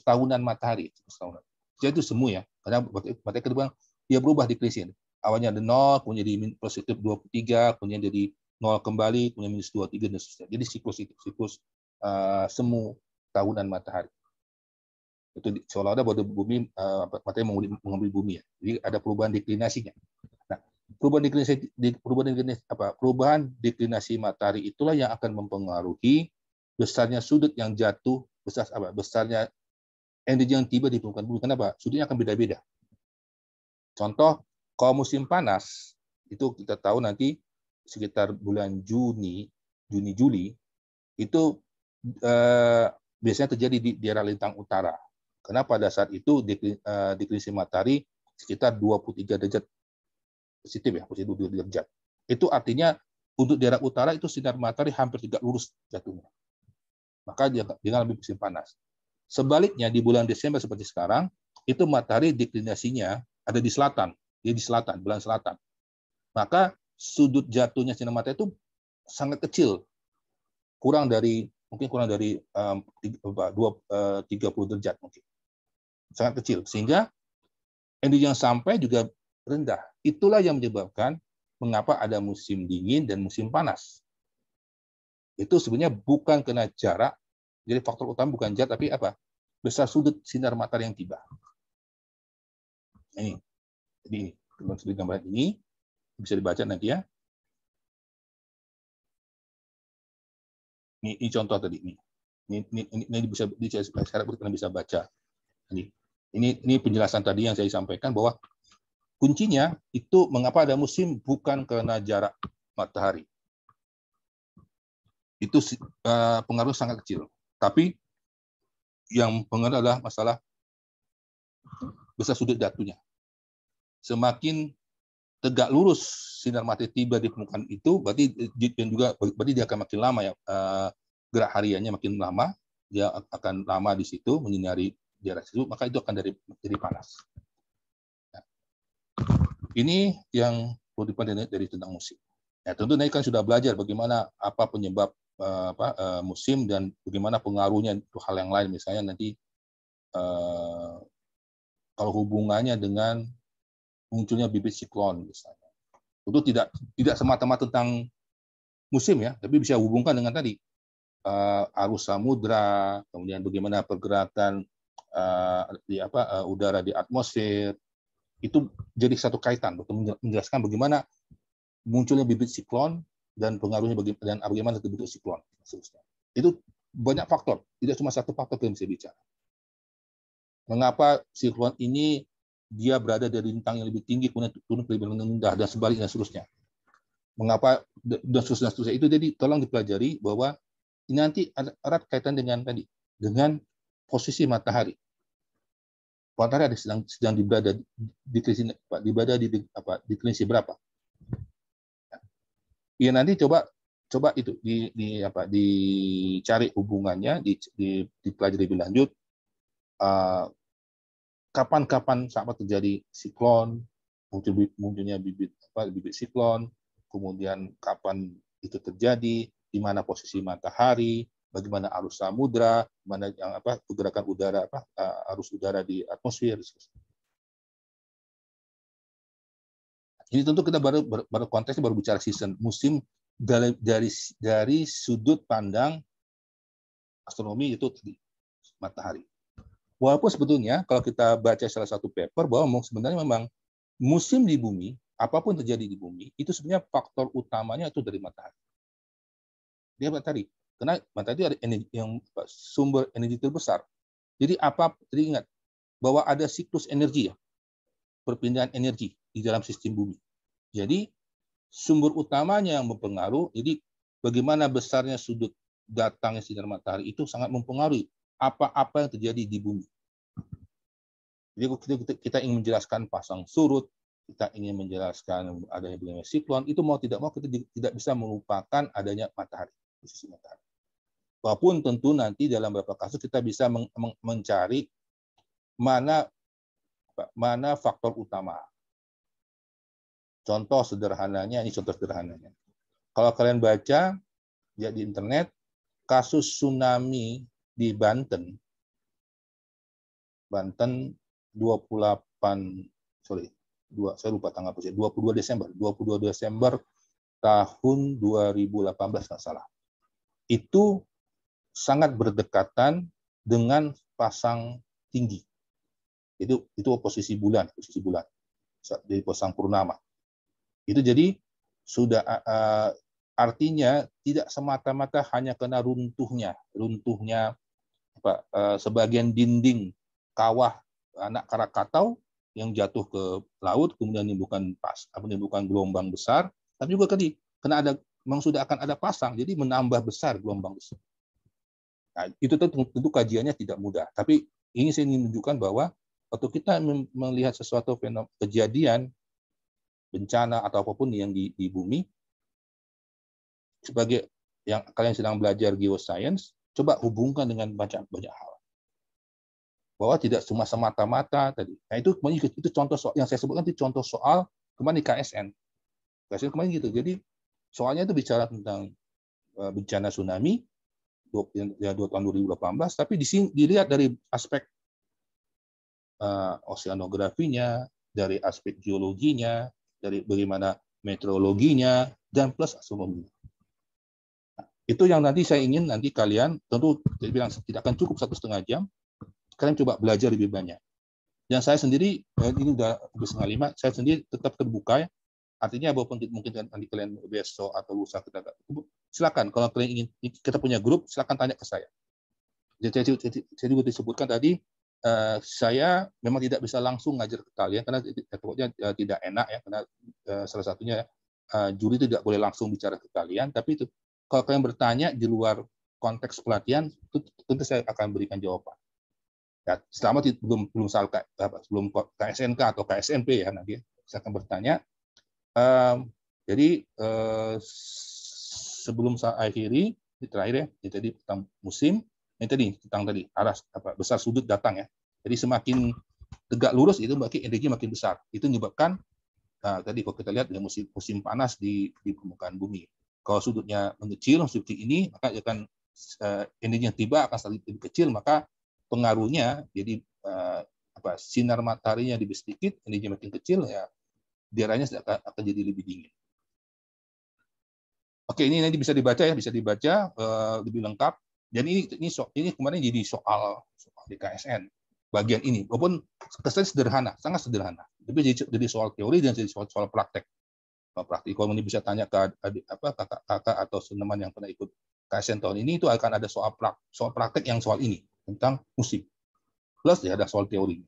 Speaker 1: tahunan matahari, siklus tahunan. Jadi itu semua ya, karena matahari kedua dia berubah diklisin. Awalnya ada 0, kemudian jadi positif 23, kemudian jadi 0 kembali, kemudian minus 23 dan seterusnya. Jadi siklus semu tahunan matahari. Itu seolah-olah bahwa bumi matahari mengambil bumi ya. Jadi ada perubahan deklinasinya. Nah, perubahan deklinasi matahari itulah yang akan mempengaruhi besarnya sudut yang jatuh, besarnya energi yang tiba di permukaan bumi. Kenapa? Sudutnya akan beda-beda. Contoh, kalau musim panas, itu kita tahu nanti sekitar bulan Juni, Juli, itu biasanya terjadi di daerah lintang utara. Karena pada saat itu deklinasi matahari sekitar 23 derajat positif ya, positif 22 derajat. Itu artinya untuk daerah utara itu sinar matahari hampir tidak lurus jatuhnya. Maka dia lebih musim panas. Sebaliknya di bulan Desember seperti sekarang, itu matahari deklinasinya ada di selatan, dia di selatan, bulan selatan. Maka sudut jatuhnya sinar matahari itu sangat kecil, mungkin kurang dari 30 derajat mungkin, sangat kecil, sehingga energi yang sampai juga rendah. Itulah yang menyebabkan mengapa ada musim dingin dan musim panas. Itu sebenarnya bukan kena jarak. Jadi faktor utama bukan jarak, tapi besar sudut sinar matahari yang tiba. Ini, jadi ini gambaran ini bisa dibaca nanti ya. Ini contoh tadi ini bisa bisa baca. Ini penjelasan tadi yang saya sampaikan bahwa kuncinya itu mengapa ada musim bukan karena jarak matahari. Itu pengaruh sangat kecil. Tapi yang pengaruh adalah masalah besar sudut jatuhnya. Semakin tegak lurus sinar matahari tiba di permukaan itu, berarti dia akan makin lama ya, gerak hariannya makin lama, dia akan lama di situ menyinari daerah situ, maka itu akan jadi panas. Nah, ini yang perlu dipelajari dari tentang musim. Ya, tentu nanti kan sudah belajar bagaimana apa penyebab musim dan bagaimana pengaruhnya untuk hal yang lain, misalnya nanti kalau hubungannya dengan munculnya bibit siklon misalnya. Itu tidak semata-mata tentang musim ya, tapi bisa hubungkan dengan tadi arus samudra, kemudian bagaimana pergerakan udara di atmosfer, itu jadi satu kaitan untuk menjelaskan bagaimana munculnya bibit siklon dan pengaruhnya dan bagaimana bentuk siklon. Itu banyak faktor, tidak cuma satu faktor yang bisa bicara. Mengapa siklon ini dia berada dari lintang yang lebih tinggi kemudian turun ke lebih rendah dan sebaliknya seterusnya. Mengapa dan seterusnya itu, jadi tolong dipelajari bahwa ini nanti ada erat kaitan dengan posisi matahari. Matahari sedang berada di klinisi berapa? Ya nanti coba itu dicari hubungannya, dipelajari lebih lanjut. Kapan saat terjadi siklon, munculnya bibit siklon, kemudian kapan itu terjadi, di mana posisi matahari, bagaimana arus samudra, mana yang pergerakan udara, arus udara di atmosfer. Ini tentu kita baru konteksnya baru bicara season, musim dari sudut pandang astronomi itu matahari. Walaupun sebetulnya kalau kita baca salah satu paper bahwa sebenarnya memang musim di bumi, apapun terjadi di bumi, itu sebenarnya faktor utamanya itu dari matahari. Dia matahari. Karena matahari ada sumber energi terbesar. Jadi ingat bahwa ada siklus energi ya, perpindahan energi di dalam sistem bumi. Jadi sumber utamanya yang mempengaruhi, jadi bagaimana besarnya sudut datangnya sinar matahari itu sangat mempengaruhi apa yang terjadi di bumi. Jadi kita ingin menjelaskan pasang surut, kita ingin menjelaskan adanya bagaimana siklon, itu mau tidak mau kita tidak bisa melupakan adanya matahari, posisi matahari. Walaupun tentu nanti dalam beberapa kasus kita bisa mencari mana faktor utama. Contoh sederhananya, kalau kalian baca ya di internet, kasus tsunami di Banten 22 Desember tahun 2018 nggak salah. Itu sangat berdekatan dengan pasang tinggi. Itu posisi bulan dari pasang purnama. Itu jadi sudah artinya tidak semata-mata hanya karena runtuhnya sebagian dinding kawah anak Krakatau yang jatuh ke laut kemudian menimbulkan gelombang besar, tapi juga karena memang sudah akan ada pasang, jadi menambah besar gelombang besar. Nah, itu tentu kajiannya tidak mudah, tapi ini saya ingin menunjukkan bahwa waktu kita melihat sesuatu kejadian bencana atau apapun yang di bumi, sebagai yang kalian sedang belajar geoscience, coba hubungkan dengan banyak hal. Bahwa tidak cuma semata-mata tadi. Nah itu contoh soal yang saya sebutkan, itu contoh soal kemarin di KSN. KSN kemarin gitu. Jadi soalnya itu bicara tentang bencana tsunami tahun 2018, tapi dilihat dari aspek oceanografinya, dari aspek geologinya, dari bagaimana meteorologinya, dan plus astronomi. Nah, itu yang nanti saya ingin nanti kalian, tentu saya bilang tidak akan cukup 1,5 jam, kalian coba belajar lebih banyak. Dan saya sendiri, ini udah 4:30, saya sendiri tetap terbuka ya. Artinya walaupun mungkin nanti kalian besok atau lusa kita silakan, kalau kalian ingin kita punya grup, silakan tanya ke saya. Jadi saya juga disebutkan tadi, saya memang tidak bisa langsung ngajar ke kalian karena takutnya tidak enak ya, karena salah satunya juri tidak boleh langsung bicara ke kalian, tapi itu kalau kalian bertanya di luar konteks pelatihan, tentu saya akan berikan jawaban. Ya, selama belum KSNK atau KSNP ya nanti saya akan bertanya. Jadi sebelum saya akhiri di terakhir ya, jadi tentang musim. Ini tentang arah besar sudut datang ya. Jadi semakin tegak lurus itu berarti energi makin besar. Itu menyebabkan tadi kalau kita lihat ya, musim panas di permukaan bumi. Kalau sudutnya mengecil seperti ini, maka akan energi yang tiba akan selalu lebih kecil, maka pengaruhnya jadi sinar mataharinya lebih sedikit, energi makin kecil ya, udaranya akan jadi lebih dingin. Oke, ini nanti bisa dibaca ya, bisa dibaca lebih lengkap. Dan ini kemarin jadi soal di KSN bagian ini, walaupun kesannya sederhana, sangat sederhana. Tapi jadi soal teori dan jadi soal praktek. Praktik, kalau ini bisa tanya ke kakak atau teman yang pernah ikut KSN tahun ini, itu akan ada soal praktek yang soal ini tentang musik. Plus ya ada soal teori.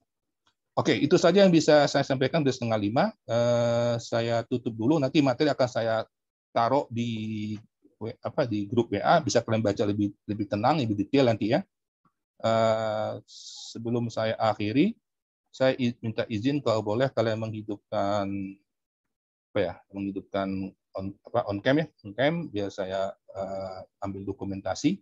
Speaker 1: Oke, itu saja yang bisa saya sampaikan. Udah 4:30. Saya tutup dulu. Nanti materi akan saya taruh di grup WA. Bisa kalian baca lebih tenang, lebih detail nanti ya. Sebelum saya akhiri, saya minta izin kalau boleh kalian menghidupkan on cam ya, on cam biar saya ambil dokumentasi.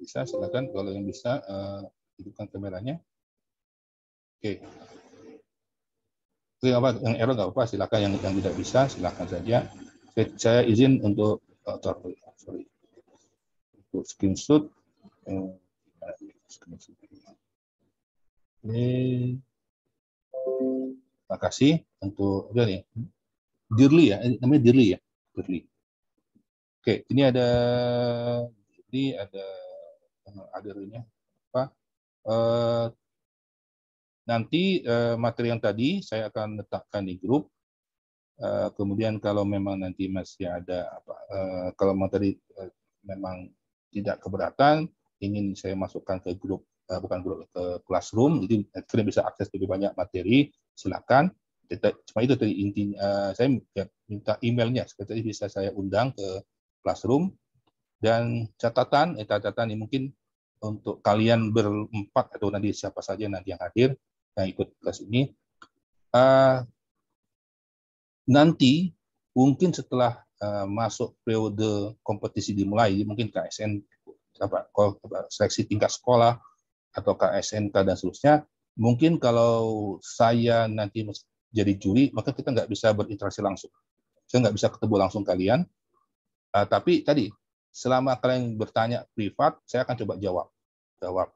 Speaker 1: Bisa, silakan kalau yang bisa hidupkan kameranya. Oke. Yang error nggak apa-apa, silakan. Yang tidak bisa silakan saja. Saya izin untuk untuk screenshot. Ini terima kasih untuk nih. Dirli ya, namanya Dirli ya, Dirli. Oke, ini ada apa? Nanti materi yang tadi saya akan letakkan di grup. Kemudian kalau memang nanti masih ada kalau materi memang tidak keberatan, ingin saya masukkan ke grup, bukan grup, ke classroom, jadi kalian bisa akses lebih banyak materi, silakan. Cuma itu tadi intinya. Saya minta emailnya, seperti bisa saya undang ke classroom. Dan catatan ini mungkin untuk kalian berempat atau nanti siapa saja nanti yang hadir yang ikut kelas ini, nanti mungkin setelah masuk periode kompetisi dimulai, mungkin KSN seleksi tingkat sekolah atau KSNK dan seterusnya, mungkin kalau saya nanti jadi juri, maka kita nggak bisa berinteraksi langsung. Saya nggak bisa ketemu langsung kalian, tapi tadi selama kalian bertanya privat, saya akan coba jawab.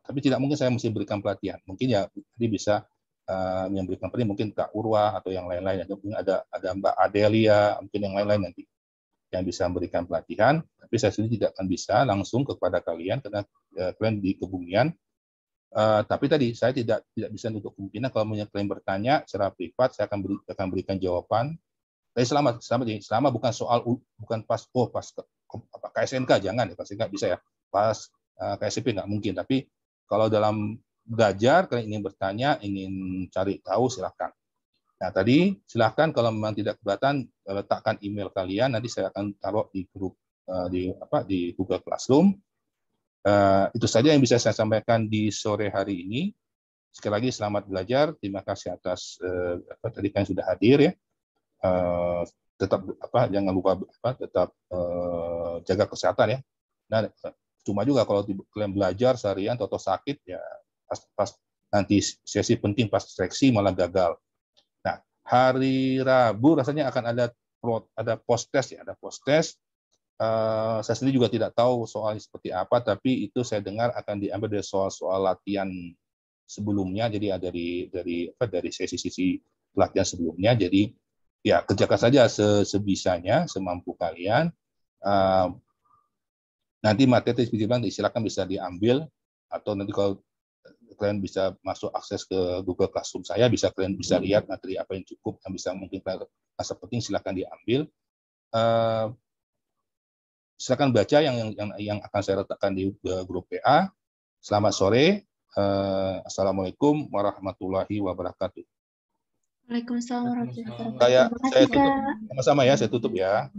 Speaker 1: Tapi tidak mungkin saya mesti berikan pelatihan. Mungkin ya tadi bisa yang berikan pelatihan mungkin Kak Urwa atau yang lain-lain. Mungkin ada Mbak Adelia, mungkin yang lain-lain nanti yang bisa memberikan pelatihan. Tapi saya sendiri tidak akan bisa langsung kepada kalian karena kalian di kebumian. Tapi tadi saya tidak bisa untuk kemungkinan kalau kalian bertanya secara privat, saya akan berikan jawaban. Tapi selama bukan pas KSNK, jangan ya, pasti nggak bisa ya. Pas KSP nggak mungkin. Tapi kalau dalam belajar, kalian ingin bertanya, ingin cari tahu, silakan. Nah tadi silakan kalau memang tidak keberatan, letakkan email kalian. Nanti saya akan taruh di grup di Google Classroom. Itu saja yang bisa saya sampaikan di sore hari ini. Sekali lagi selamat belajar. Terima kasih atas tadi kalian sudah hadir ya. Tetap jangan lupa tetap jaga kesehatan ya. Nah, cuma juga kalau kalian belajar seharian atau sakit ya pas nanti sesi penting pas seleksi malah gagal. Nah, hari Rabu rasanya akan ada post test ya, ada post test. Saya sendiri juga tidak tahu soalnya seperti apa, tapi itu saya dengar akan diambil dari soal-soal latihan sebelumnya, jadi ada dari sesi-sesi pelatihan sebelumnya. Jadi ya kerjakan saja sebisanya, semampu kalian. Nanti materi silakan bisa diambil, atau nanti kalau kalian bisa masuk akses ke Google Classroom saya, kalian bisa lihat materi apa yang cukup, yang bisa mungkin rasa penting, silakan diambil. Silakan baca yang akan saya letakkan di grup PA. Selamat sore. Assalamualaikum warahmatullahi wabarakatuh.
Speaker 2: Waalaikumsalam warahmatullahi wabarakatuh.
Speaker 1: Saya tutup sama-sama ya, saya tutup ya.